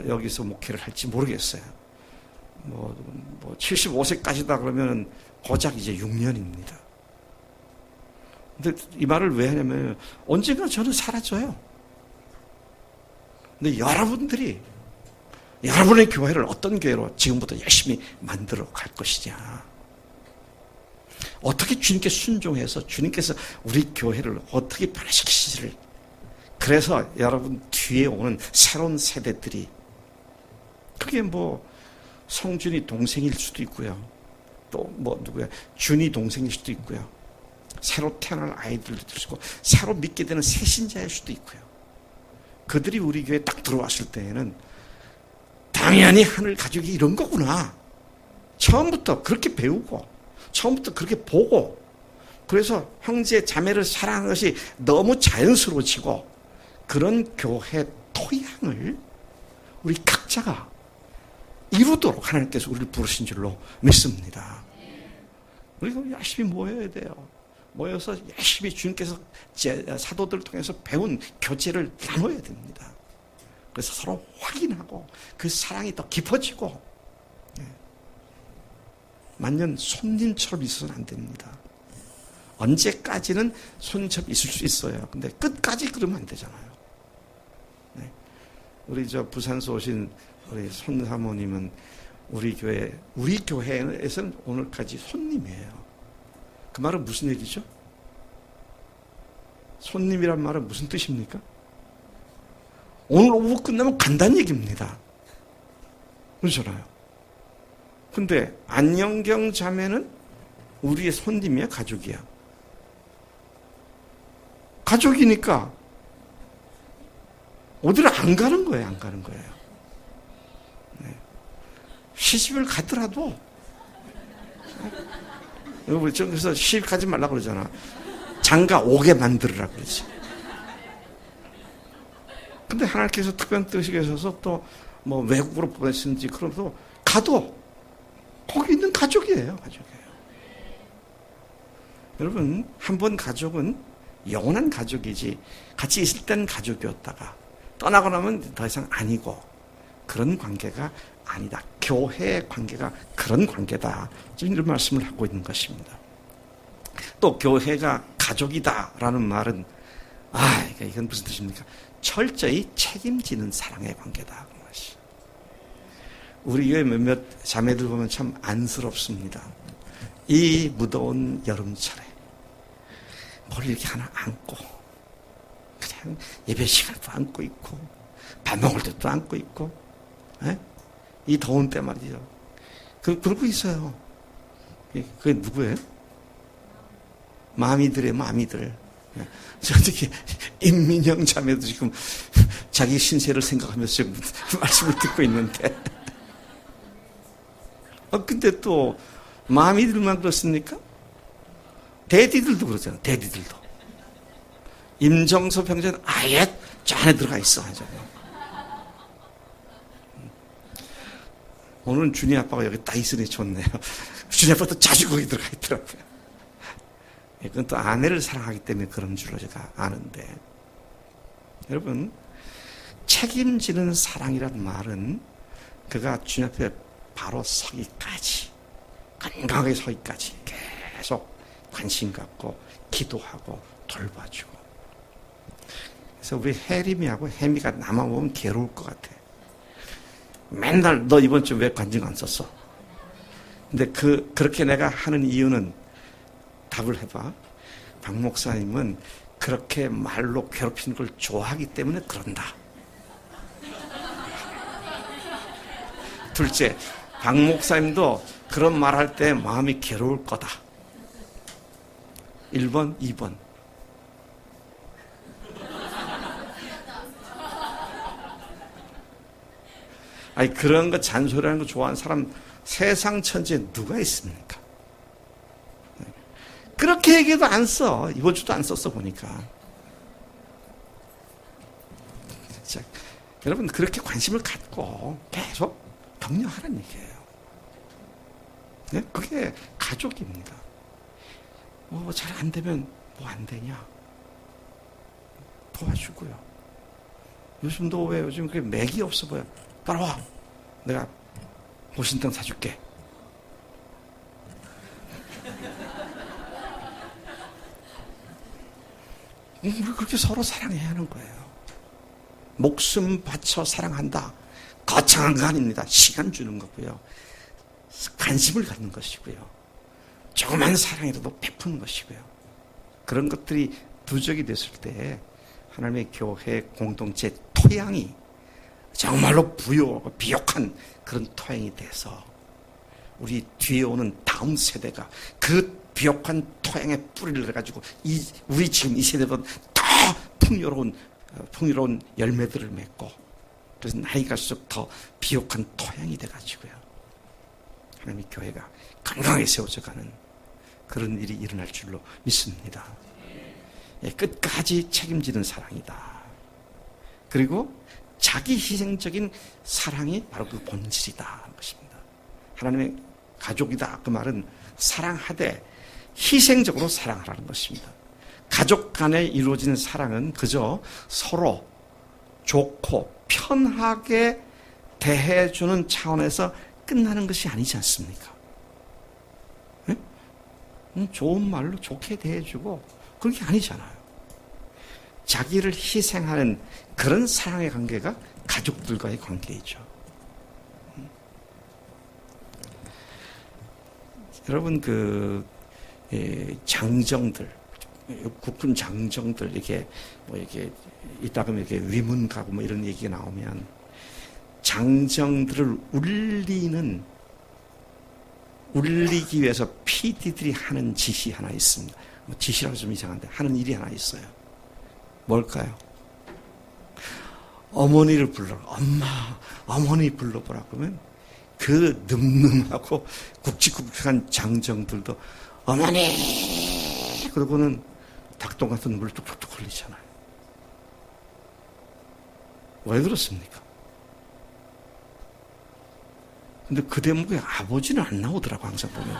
Speaker 1: 여기서 목회를 할지 모르겠어요. 75세까지다 그러면 고작 이제 6년입니다. 근데 이 말을 왜 하냐면 언젠가 저는 사라져요. 근데 여러분들이 여러분의 교회를 어떤 교회로 지금부터 열심히 만들어 갈 것이냐. 어떻게 주님께 순종해서 주님께서 우리 교회를 어떻게 변화시키시지를 그래서 여러분 뒤에 오는 새로운 세대들이 그게 뭐 성준이 동생일 수도 있고요. 또 뭐 누구야 준이 동생일 수도 있고요. 새로 태어날 아이들도 있고 새로 믿게 되는 새신자일 수도 있고요. 그들이 우리 교회에 딱 들어왔을 때에는 당연히 하늘 가족이 이런 거구나. 처음부터 그렇게 배우고 처음부터 그렇게 보고 그래서 형제 자매를 사랑하는 것이 너무 자연스러워지고 그런 교회 토양을 우리 각자가 이루도록 하나님께서 우리를 부르신 줄로 믿습니다. 우리가 열심히 모여야 돼요. 모여서 열심히 주님께서 사도들을 통해서 배운 교제를 나눠야 됩니다. 그래서 서로 확인하고 그 사랑이 더 깊어지고, 만년 손님처럼 있어서는 안 됩니다. 언제까지는 손님처럼 있을 수 있어요. 근데 끝까지 그러면 안 되잖아요. 우리 부산서 오신 우리 손 사모님은 우리 교회에서는 오늘까지 손님이에요. 그 말은 무슨 얘기죠? 손님이란 말은 무슨 뜻입니까? 오늘 오후 끝나면 간다는 얘기입니다. 그렇잖아요. 근데 안영경 자매는 우리의 손님이야, 가족이야? 가족이니까 어디를 안 가는 거예요, 안 가는 거예요. 시집을 가더라도, 여러분, 그래서 시집 가지 말라고 그러잖아. 장가 오게 만들으라고 그러지. 근데 하나님께서 특별한 뜻이 계셔서 또 뭐 외국으로 보내신지 그러면서 가도 거기 있는 가족이에요, 가족이에요. 여러분, 한 번 가족은 영원한 가족이지, 같이 있을 때는 가족이었다가 떠나고 나면 더 이상 아니고, 그런 관계가 아니다. 교회의 관계가 그런 관계다. 지금 이런 말씀을 하고 있는 것입니다. 또 교회가 가족이다라는 말은, 이건 무슨 뜻입니까? 철저히 책임지는 사랑의 관계다. 그 것이. 우리 교회 몇몇 자매들 보면 참 안쓰럽습니다. 이 무더운 여름철에 뭘 이렇게 하나 안고, 그냥 예배 시간도 안고 있고, 밥 먹을 때도 안고 있고, 이 더운 때 말이죠. 그러고 있어요. 그게 누구예요? 마미들의 마미들. 저기 임민영 자매도 지금 자기 신세를 생각하면서 지금 말씀을 듣고 있는데, 근데 또 마미들만 그렇습니까? 대디들도 그러잖아요. 대디들도. 임정서 병자는 아예 저 안에 들어가 있어. 오늘은 준이 아빠가 여기 딱 있으니 좋네요. 준이 아빠도 자주 거기 들어가 있더라고요. 그건 또 아내를 사랑하기 때문에 그런 줄로 제가 아는데, 여러분, 책임지는 사랑이라는 말은 그가 주님 앞에 바로 서기까지, 건강하게 서기까지 계속 관심 갖고 기도하고 돌봐주고. 그래서 우리 혜림이하고 혜미가 나만 보면 괴로울 것 같아. 맨날 너 이번 주 왜 관심 안 썼어? 근데 그렇게 내가 하는 이유는, 답을 해봐. 박 목사님은 그렇게 말로 괴롭히는 걸 좋아하기 때문에 그런다. 둘째, 박 목사님도 그런 말 할 때 마음이 괴로울 거다. 1번, 2번. 그런 거 잔소리하는 거 좋아하는 사람 세상 천지에 누가 있습니까? 그렇게 얘기도 안 써. 이번 주도 안 썼어, 보니까. 자, 여러분, 그렇게 관심을 갖고 계속 격려하라는 얘기예요. 네? 그게 가족입니다. 잘 안 되면 뭐 안 되냐? 도와주고요. 요즘 너 왜 요즘 그렇게 맥이 없어 보여? 따라와. 내가 보신탕 사줄게. 우리 그렇게 서로 사랑해야 하는 거예요. 목숨 바쳐 사랑한다. 거창한 거 아닙니다. 시간 주는 거고요. 관심을 갖는 것이고요. 조그만 사랑이라도 베푸는 것이고요. 그런 것들이 누적이 됐을 때 하나님의 교회 공동체 토양이 정말로 부유하고 비옥한 그런 토양이 돼서 우리 뒤에 오는 다음 세대가 그 비옥한 토양에 뿌리를 해가지고 우리 지금 이 세대보다 더 풍요로운 열매들을 맺고, 그래서 나이가 갈수록 더 비옥한 토양이 돼가지고요. 하나님의 교회가 건강하게 세워져가는 그런 일이 일어날 줄로 믿습니다. 예, 끝까지 책임지는 사랑이다. 그리고 자기 희생적인 사랑이 바로 그 본질이다 하는 것입니다. 하나님의 가족이다 그 말은 사랑하되 희생적으로 사랑하라는 것입니다. 가족 간에 이루어지는 사랑은 그저 서로 좋고 편하게 대해주는 차원에서 끝나는 것이 아니지 않습니까? 네? 좋은 말로 좋게 대해주고 그게 아니잖아요. 자기를 희생하는 그런 사랑의 관계가 가족들과의 관계이죠. 여러분 장정들, 국군 장정들 이렇게 이따 가면 이렇게 위문 가고 뭐 이런 얘기가 나오면 장정들을 울리기 위해서 PD들이 하는 짓이 하나 있습니다. 뭐 짓이라고 좀 이상한데 하는 일이 하나 있어요. 뭘까요? 어머니를 불러라. 어머니 불러보라 그러면 그 늠름하고 굵직굵직한 장정들도 어머니 그러고는 닭똥 같은 물 뚝뚝뚝 흘리잖아요. 왜 그렇습니까? 근데 그 대목에 아버지는 안 나오더라고 항상 보면.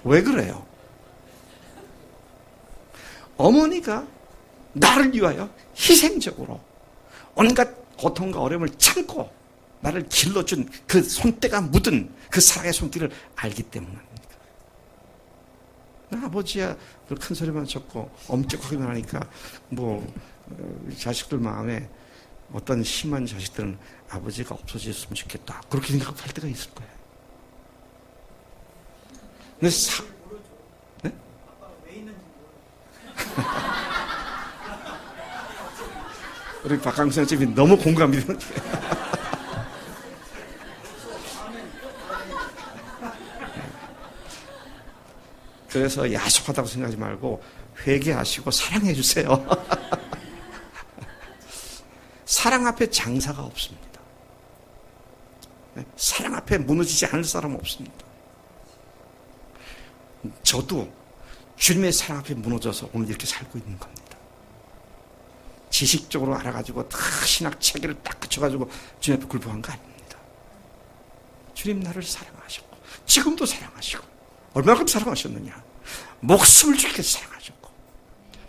Speaker 1: 왜 그래요? 어머니가 나를 위하여 희생적으로 온갖 고통과 어려움을 참고 나를 길러준 그 손때가 묻은 그 사랑의 손길을 알기 때문 아닙니까? 아버지야 큰 소리만 쳤고 엄격하기만 하니까 자식들 마음에 어떤 심한 자식들은 아버지가 없어졌으면 좋겠다 그렇게 생각할 때가 있을 거예요. 근데 네? 우리 박강수 선생님이 너무 공감이 되는 그래서 야속하다고 생각하지 말고 회개하시고 사랑해 주세요. 사랑 앞에 장사가 없습니다. 사랑 앞에 무너지지 않을 사람은 없습니다. 저도 주님의 사랑 앞에 무너져서 오늘 이렇게 살고 있는 겁니다. 지식적으로 알아가지고 다 신학 체계를 딱 갖춰가지고 주님 앞에 굴복한 거 아닙니다. 주님 나를 사랑하셨고 지금도 사랑하시고 얼마나 사랑하셨느냐. 목숨을 주께 사랑하셨고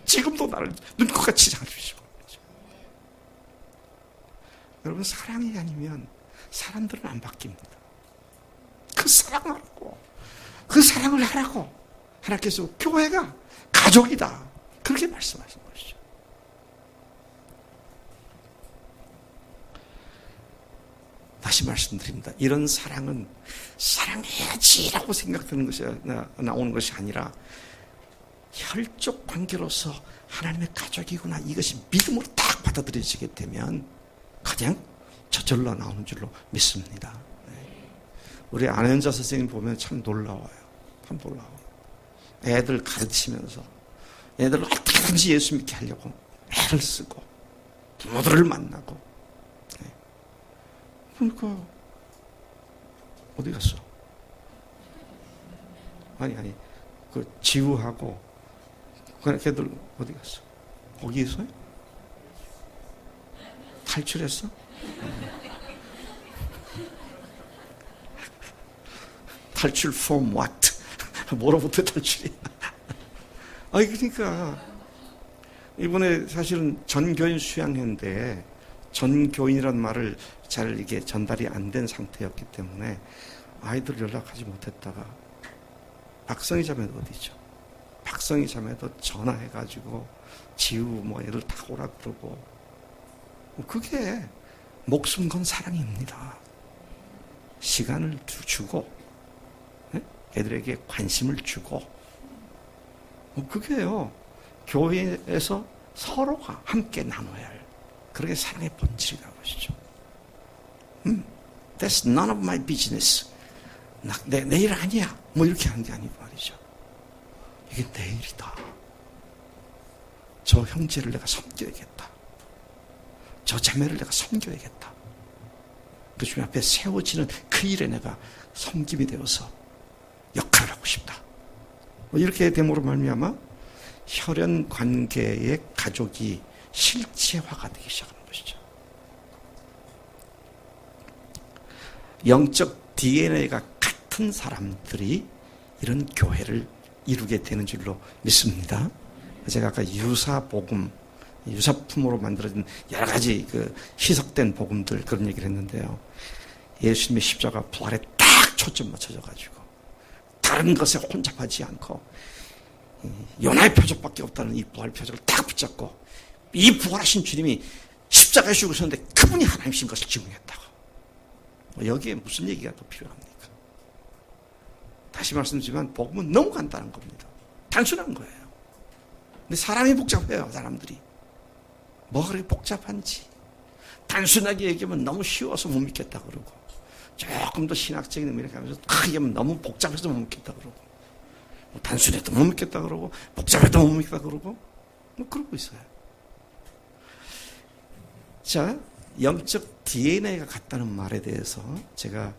Speaker 1: 지금도 나를 눈꽃같이 사랑해주시고. 여러분 사랑이 아니면 사람들은 안 바뀝니다. 그 사랑하라고 그 사랑을 하라고 하나님께서 교회가 가족이다 그렇게 말씀하신 것이죠. 다시 말씀드립니다. 이런 사랑은 사랑해야지라고 생각되는 것이 나오는 것이 아니라 혈족 관계로서 하나님의 가족이구나 이것이 믿음으로 딱 받아들여지게 되면 그냥 저절로 나오는 줄로 믿습니다. 우리 안현자 선생님 보면 참 놀라워요. 참 놀라워요. 애들 가르치면서 애들을 어떻게든지 예수 믿게 하려고 애를 쓰고 부모들을 만나고 그러니까 어디 갔어? 아니 그 지우하고 그 걔들 어디 갔어? 거기 있어요? 탈출했어? 탈출 from what? 뭐로부터 탈출이야? 아니 그러니까 이번에 사실은 전교인 수양회인데 전교인이라는 말을 잘 이게 전달이 안 된 상태였기 때문에 아이들 연락하지 못했다가 박성희 자매도 어디죠? 박성희 자매도 전화해가지고 지우 뭐 애들 다 오라 그러고 그게 목숨 건 사랑입니다. 시간을 주고 애들에게 관심을 주고 그게요 교회에서 서로가 함께 나눠야 할 그렇게 사랑의 본질이라고 하시죠. That's none of my business. 내 일 아니야. 뭐 이렇게 하는 게 아니고 말이죠. 이게 내 일이다. 저 형제를 내가 섬겨야겠다. 저 자매를 내가 섬겨야겠다. 그 주님 앞에 세워지는 그 일에 내가 섬김이 되어서 역할을 하고 싶다. 이렇게 됨으로 말미암아 혈연 관계의 가족이 실체화가 되기 시작하는 것이죠. 영적 DNA가 같은 사람들이 이런 교회를 이루게 되는 줄로 믿습니다. 제가 아까 유사복음, 유사품으로 만들어진 여러 가지 그 희석된 복음들 그런 얘기를 했는데요. 예수님의 십자가 부활에 딱 초점 맞춰져가지고 다른 것에 혼잡하지 않고 요나의 표적밖에 없다는 이 부활 표적을 딱 붙잡고 이 부활하신 주님이 십자가에 죽으셨는데 그분이 하나님이신 것을 증명했다고. 여기에 무슨 얘기가 더 필요합니까? 다시 말씀드리지만 복음은 너무 간단한 겁니다. 단순한 거예요. 근데 사람이 복잡해요. 사람들이. 뭐가 그렇게 복잡한지. 단순하게 얘기하면 너무 쉬워서 못 믿겠다 그러고 조금 더 신학적인 의미를 가면서 크게 하면 너무 복잡해서 못 믿겠다 그러고 단순해도 못 믿겠다 그러고 복잡해도 못 믿겠다 그러고 그러고 있어요. 자, 영적 DNA가 같다는 말에 대해서 제가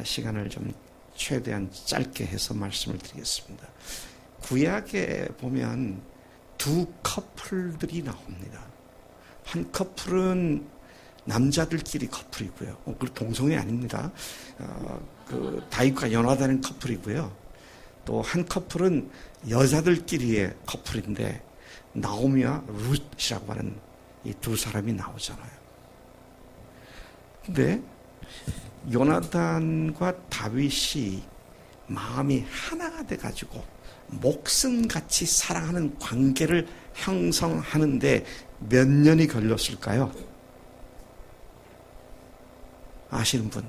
Speaker 1: 시간을 좀 최대한 짧게 해서 말씀을 드리겠습니다. 구약에 보면 두 커플들이 나옵니다. 한 커플은 남자들끼리 커플이고요. 그 동성애 아닙니다. 그 다윗과 요나단의 커플이고요. 또 한 커플은 여자들끼리의 커플인데 나오미와 룻이라고 하는 이 두 사람이 나오잖아요. 근데 요나단과 다윗이 마음이 하나가 돼가지고 목숨같이 사랑하는 관계를 형성하는데 몇 년이 걸렸을까요? 아시는 분?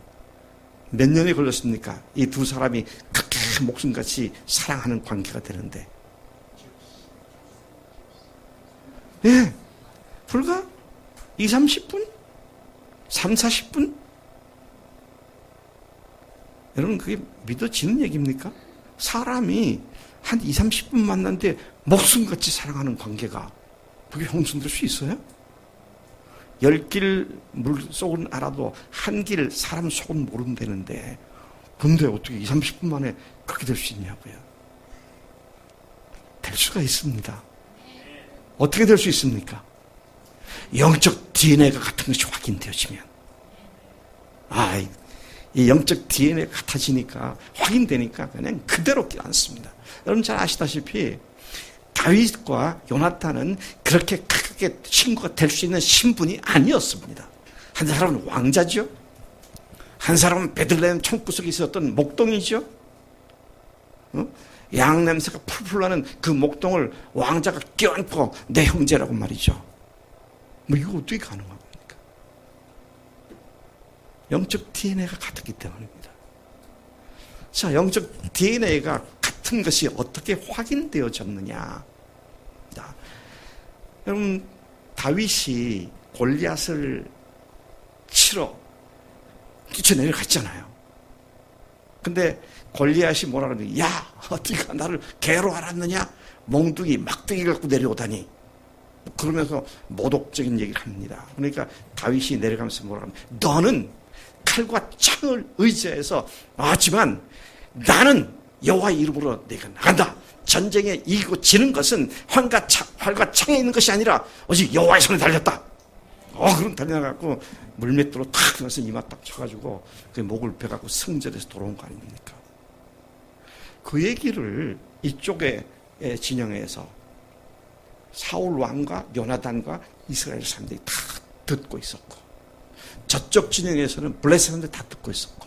Speaker 1: 몇 년이 걸렸습니까? 이 두 사람이 그렇게 목숨같이 사랑하는 관계가 되는데. 예, 불과 20, 30분? 3, 40분? 여러분 그게 믿어지는 얘기입니까? 사람이 한 2, 30분 만났는데 목숨같이 사랑하는 관계가 그게 형성될 수 있어요? 10길 물속은 알아도 한 길 사람 속은 모른다는데 근데 어떻게 2, 30분 만에 그렇게 될 수 있냐고요? 될 수가 있습니다. 어떻게 될 수 있습니까? 영적 DNA가 같은 것이 확인되어지면 이 영적 DNA가 같아지니까 확인되니까 그냥 그대로 껴안습니다. 여러분 잘 아시다시피 다윗과 요나탄은 그렇게 크게 친구가 될 수 있는 신분이 아니었습니다. 한 사람은 왕자죠. 한 사람은 베들레헴 총구석에 있었던 목동이죠. 양 냄새가 풀풀 나는 그 목동을 왕자가 껴안고 내 형제라고 말이죠. 이거 어떻게 가능한 겁니까? 영적 DNA가 같았기 때문입니다. 자, 영적 DNA가 같은 것이 어떻게 확인되어졌느냐. 자, 여러분 다윗이 골리앗을 치러 뛰쳐내려갔잖아요. 근데 골리앗이 뭐라 그러냐? 야, 어디가 나를 개로 알았느냐? 몽둥이 막대기 갖고 내려오다니. 그러면서 모독적인 얘기를 합니다. 그러니까 다윗이 내려가면서 뭐라 하면 너는 칼과 창을 의지해서 하지만 나는 여호와의 이름으로 내가 나간다. 전쟁에 이기고 지는 것은 활과 창에 있는 것이 아니라 오직 여호와의 손에 달렸다. 그럼 달려나가고 물맷돌로 탁 들어서 이마 딱 쳐가지고 그 목을 베갖고 승전에서 돌아온 거 아닙니까? 그 얘기를 이쪽의 진영에서 사울 왕과 요나단과 이스라엘 사람들이 다 듣고 있었고 저쪽 진영에서는 블레셋 사람들이 다 듣고 있었고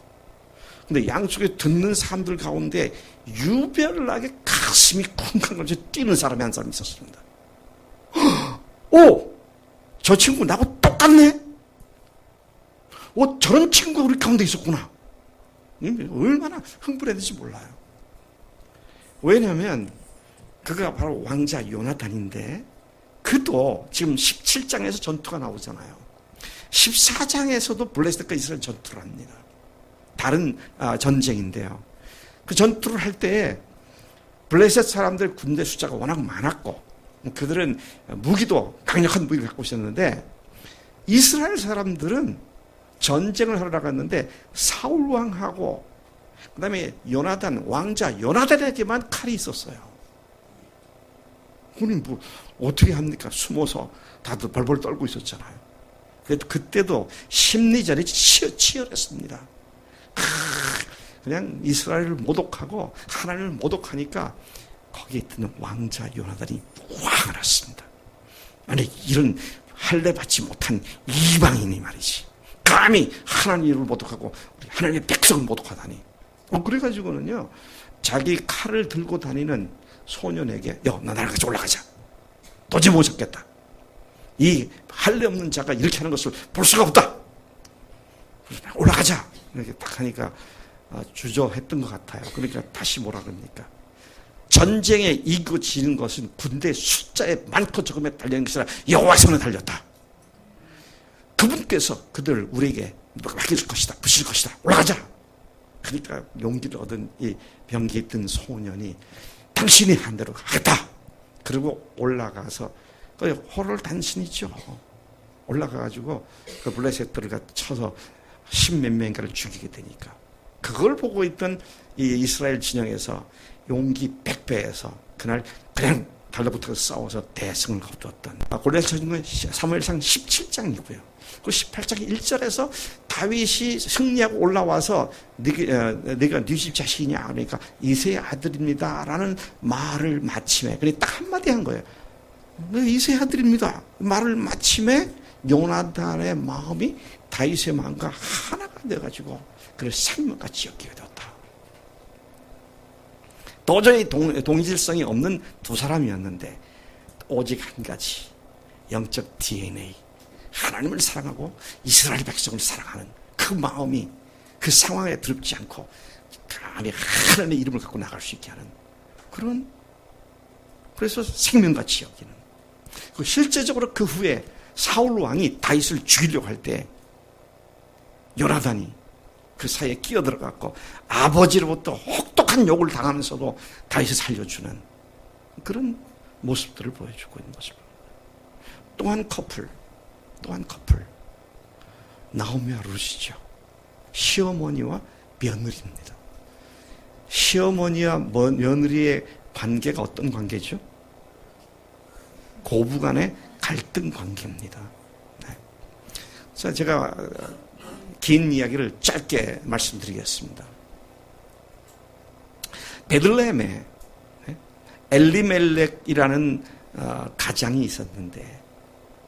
Speaker 1: 근데 양쪽에 듣는 사람들 가운데 유별나게 가슴이 쿵쾅거리면서 뛰는 사람이 한 사람 있었습니다. 저 친구 나하고 똑같네? 저런 친구가 우리 가운데 있었구나. 얼마나 흥분했는지 몰라요. 왜냐하면 그가 바로 왕자 요나단인데 그도 지금 17장에서 전투가 나오잖아요. 14장에서도 블레셋과 이스라엘 전투를 합니다. 다른 전쟁인데요. 그 전투를 할 때 블레셋 사람들 군대 숫자가 워낙 많았고 그들은 무기도 강력한 무기를 갖고 있었는데 이스라엘 사람들은 전쟁을 하러 나갔는데 사울 왕하고 그다음에 요나단 왕자 요나단에게만 칼이 있었어요. 그니 뭐 어떻게 합니까? 숨어서 다들 벌벌 떨고 있었잖아요. 그때도 심리전이 치열했습니다. 그냥 이스라엘을 모독하고 하나님을 모독하니까 거기에 있던 왕자 요나단이 화가 났습니다. 아니 이런 할례 받지 못한 이방인이 말이지 감히 하나님을 모독하고 우리 하나님의 백성을 모독하다니. 그래가지고는요 자기 칼을 들고 다니는 소년에게 야, 나 나랑 같이 올라가자. 도저히 못 잡겠다. 이 할례 없는 자가 이렇게 하는 것을 볼 수가 없다. 올라가자. 이렇게 딱 하니까 주저했던 것 같아요. 그러니까 다시 뭐라 그럽니까? 전쟁에 이기고 지는 것은 군대 숫자에 많고 적음에 달리는 것이 아니라 여호와의 손에 달렸다. 그분께서 그들을 우리에게 맡길 것이다. 부실 것이다. 올라가자. 그러니까 용기를 얻은 이 병기에 있던 소년이 당신이 한 대로 하겠다. 그리고 올라가서 그 호를 단신이죠. 올라가가지고 그 블레셋들을 쳐서 십몇 명인가를 죽이게 되니까 그걸 보고 있던 이 이스라엘 진영에서 용기 100배에서 그날 그냥 달라붙어서 싸워서 대승을 거두었던 골리앗은 사무엘상 17장이고요. 그 18장 1절에서 다윗이 승리하고 올라와서 네가 네 집 자식이냐 그러니까 이새의 아들입니다 라는 말을 마침에 그냥 딱 한마디 한 거예요. 이새의 아들입니다. 말을 마침에 요나단의 마음이 다윗의 마음과 하나가 되어가지고 그를 생명같이 여기게 되었다. 도저히 동질성이 없는 두 사람이었는데 오직 한 가지 영적 DNA 하나님을 사랑하고 이스라엘 백성을 사랑하는 그 마음이 그 상황에 드럽지 않고 감히 하나님의 이름을 갖고 나갈 수 있게 하는 그런 그래서 생명같이 여기는 실제적으로 그 후에 사울 왕이 다윗을 죽이려고 할 때 요나단이 그 사이에 끼어들어갔고 아버지로부터 혹독한 욕을 당하면서도 다윗을 살려주는 그런 모습들을 보여주고 있는 것입니다. 또 한 커플 나오미와 룻이죠. 시어머니와 며느리입니다. 시어머니와 며느리의 관계가 어떤 관계죠? 고부간의 갈등 관계입니다. 네. 자, 제가 긴 이야기를 짧게 말씀드리겠습니다. 베들레헴에 엘리멜렉이라는 가장이 있었는데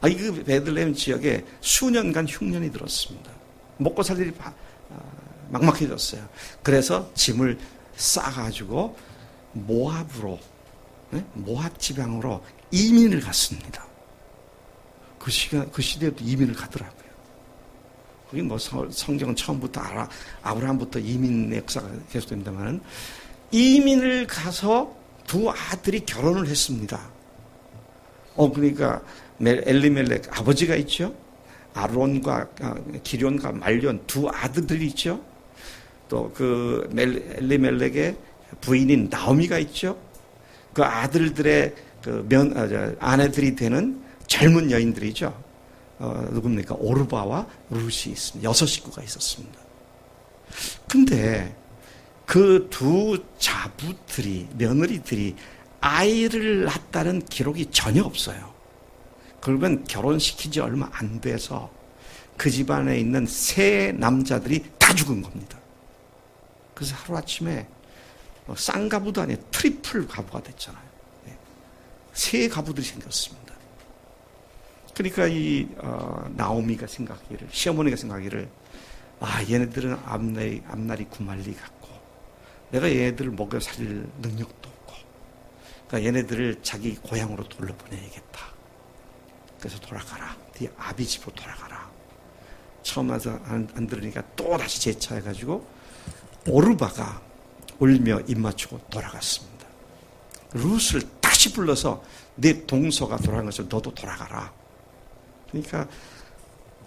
Speaker 1: 이 베들레헴 지역에 수년간 흉년이 들었습니다. 먹고 살 일이 막막해졌어요. 그래서 짐을 싸가지고 모압으로 모압 지방으로 이민을 갔습니다. 그 시대에도 이민을 가더라고요. 그게 뭐 성경은 처음부터 아브라함부터 이민의 역사가 계속됩니다만 이민을 가서 두 아들이 결혼을 했습니다. 그러니까 엘리멜렉 아버지가 있죠. 아론과 기럨과 말련 두 아들들이 있죠. 또 그 엘리멜렉의 부인인 나오미가 있죠. 그 아들들의 아내들이 되는 젊은 여인들이죠. 누굽니까? 오르바와 룻이 있습니다. 6식구가 있었습니다. 근데 그 두 자부들이, 며느리들이 아이를 낳았다는 기록이 전혀 없어요. 그러면 결혼시킨 지 얼마 안 돼서 그 집안에 있는 세 남자들이 다 죽은 겁니다. 그래서 하루아침에 쌍가부도 아니라 트리플 가부가 됐잖아요. 세 가부들이 생겼습니다. 그러니까 이 나오미가 생각하기를, 시어머니가 생각하기를 얘네들은 앞날이 구말리 같고 내가 얘네들을 먹여 살릴 능력도 없고 그러니까 얘네들을 자기 고향으로 돌려보내야겠다. 그래서 돌아가라. 네 아비 집으로 돌아가라. 처음 와서 안 들으니까 또 다시 재차해가지고 오르바가 울며 입 맞추고 돌아갔습니다. 룻을 다시 불러서 내 동서가 돌아간 것을 너도 돌아가라. 그러니까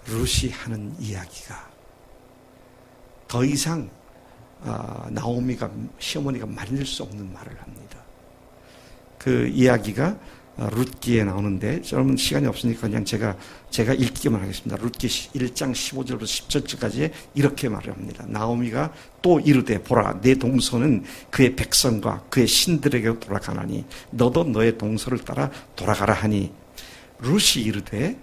Speaker 1: 룻이 하는 이야기가 더 이상 나오미가 시어머니가 말릴 수 없는 말을 합니다. 그 이야기가 룻기에 나오는데, 여러분 시간이 없으니까 그냥 제가 읽기만 하겠습니다. 룻기 1장 15절부터 17절까지 이렇게 말합니다. 나오미가 또 이르되 보라, 내 동서는 그의 백성과 그의 신들에게 돌아가나니 너도 너의 동서를 따라 돌아가라 하니, 룻이 이르되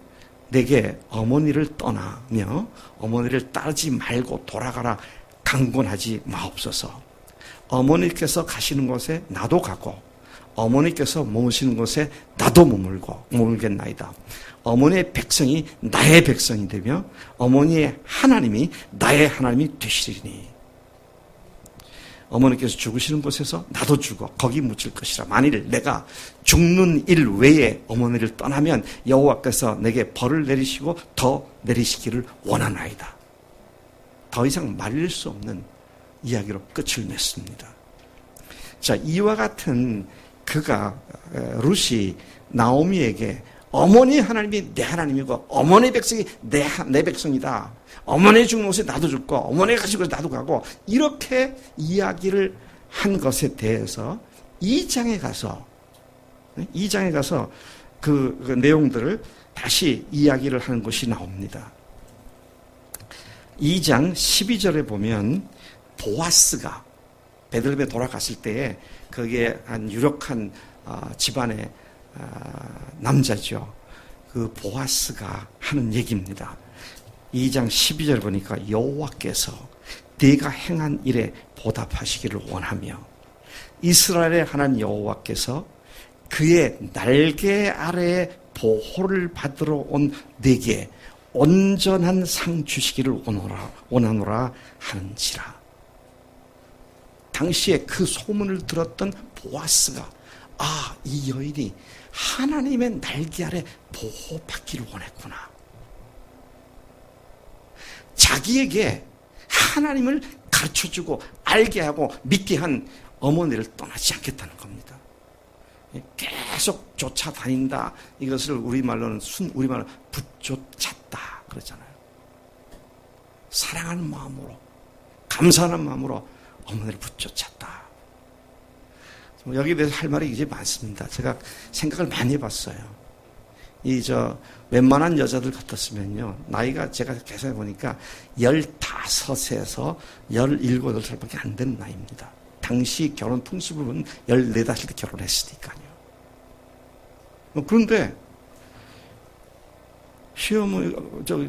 Speaker 1: 내게 어머니를 떠나며 어머니를 따르지 말고 돌아가라 강권하지 마옵소서. 어머니께서 가시는 곳에 나도 가고 어머니께서 머무시는 곳에 나도 머물겠나이다. 어머니의 백성이 나의 백성이 되며 어머니의 하나님이 나의 하나님이 되시리니, 어머니께서 죽으시는 곳에서 나도 죽어 거기 묻힐 것이라. 만일 내가 죽는 일 외에 어머니를 떠나면 여호와께서 내게 벌을 내리시고 더 내리시기를 원하나이다. 더 이상 말릴 수 없는 이야기로 끝을 냈습니다. 자, 이와 같은 룻이 나오미에게 어머니 하나님이 내 하나님이고 어머니 백성이 내 백성이다. 어머니 죽는 곳에 나도 죽고 어머니가 가신 곳에 나도 가고, 이렇게 이야기를 한 것에 대해서 2장에 가서 그 내용들을 다시 이야기를 하는 것이 나옵니다. 2장 12절에 보면 보아스가 베들레헴에 돌아갔을 때에 거기에 한 유력한 집안의 남자죠. 그 보아스가 하는 얘기입니다. 2장 12절 보니까 여호와께서 네가 행한 일에 보답하시기를 원하며 이스라엘의 하나님 여호와께서 그의 날개 아래에 보호를 받으러 온 네게 온전한 상 주시기를 원하노라 하는지라. 당시에 그 소문을 들었던 보아스가, 이 여인이 하나님의 날개 아래 보호받기를 원했구나. 자기에게 하나님을 가르쳐주고 알게 하고 믿게 한 어머니를 떠나지 않겠다는 겁니다. 계속 쫓아다닌다. 이것을 우리말로 붙쫓았다 그러잖아요. 사랑하는 마음으로, 감사하는 마음으로 어머니를 붙쫓았다. 여기에 대해서 할 말이 이제 많습니다. 제가 생각을 많이 해봤어요. 웬만한 여자들 같았으면요, 나이가 제가 계산해 보니까 15에서 17, 18살밖에 안 되는 나이입니다. 당시 결혼 풍습을 보면 14, 15살 때 결혼했으니까요. 그런데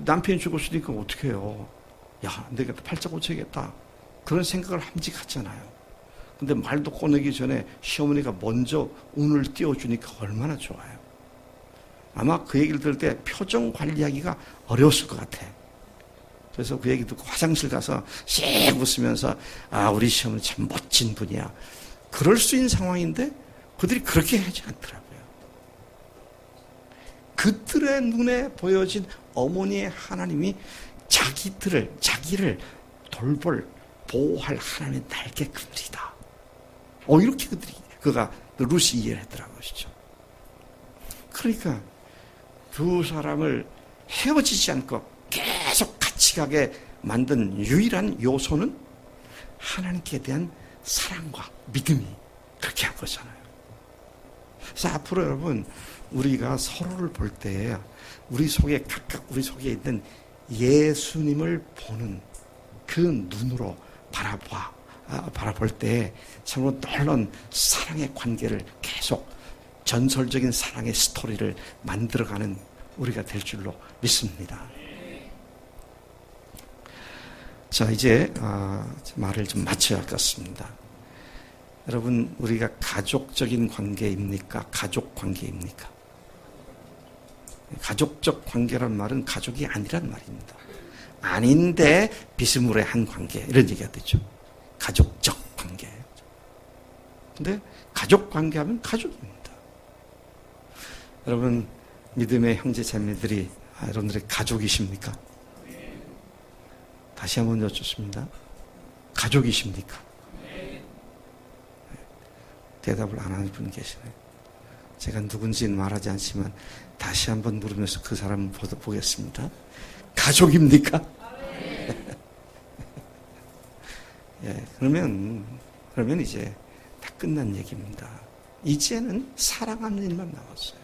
Speaker 1: 남편이 죽었으니까 어떻게 해요? 야, 내가 팔자 고쳐야겠다. 그런 생각을 함지 같잖아요. 근데 말도 꺼내기 전에 시어머니가 먼저 운을 띄워주니까 얼마나 좋아요. 아마 그 얘기를 들을 때 표정 관리하기가 어려웠을 것 같아. 그래서 그 얘기 듣고 화장실 가서 씩 웃으면서, 우리 시어머니 참 멋진 분이야. 그럴 수 있는 상황인데 그들이 그렇게 하지 않더라고요. 그들의 눈에 보여진 어머니의 하나님이 자기를 돌볼, 보호할 하나님의 날개 그늘이다. 이렇게 룻이 이해를 했더라고요. 그러니까 두 사람을 헤어지지 않고 계속 같이 가게 만든 유일한 요소는 하나님께 대한 사랑과 믿음이 그렇게 한 거잖아요. 그래서 앞으로 여러분, 우리가 서로를 볼 때 우리 속에 있는 예수님을 보는 그 눈으로 바라볼 때 참으로 놀라운 사랑의 관계를 계속, 전설적인 사랑의 스토리를 만들어가는 우리가 될 줄로 믿습니다. 자, 이제 말을 좀 마쳐야 할 것 같습니다. 여러분, 우리가 가족적인 관계입니까? 가족 관계입니까? 가족적 관계란 말은 가족이 아니란 말입니다. 아닌데 비스무리한 관계, 이런 얘기가 되죠. 가족적 관계. 근데 가족 관계하면 가족입니다. 여러분, 믿음의 형제 자매들이 여러분들의 가족이십니까? 다시 한번 여쭙습니다. 가족이십니까? 대답을 안 하는 분 계시네요. 제가 누군지는 말하지 않지만 다시 한번 물으면서 그 사람을 보겠습니다. 가족입니까? 예, 그러면 이제 다 끝난 얘기입니다. 이제는 사랑하는 일만 남았어요.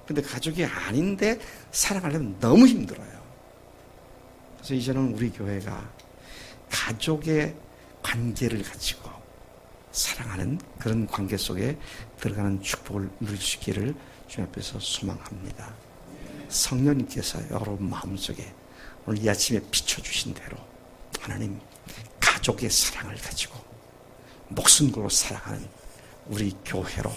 Speaker 1: 근데 가족이 아닌데 사랑하려면 너무 힘들어요. 그래서 이제는 우리 교회가 가족의 관계를 가지고 사랑하는 그런 관계 속에 들어가는 축복을 누릴 수 있기를 주님 앞에서 소망합니다. 성령님께서 여러분 마음속에 오늘 이 아침에 비춰주신 대로 하나님 가족의 사랑을 가지고 목숨 걸고 사랑하는 우리 교회로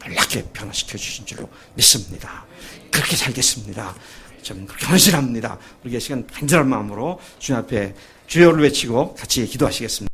Speaker 1: 놀랍게 변화시켜 주신 줄로 믿습니다. 그렇게 살겠습니다. 좀 견실합니다. 우리가 시간 간절한 마음으로 주님 앞에 주여를 외치고 같이 기도하시겠습니다.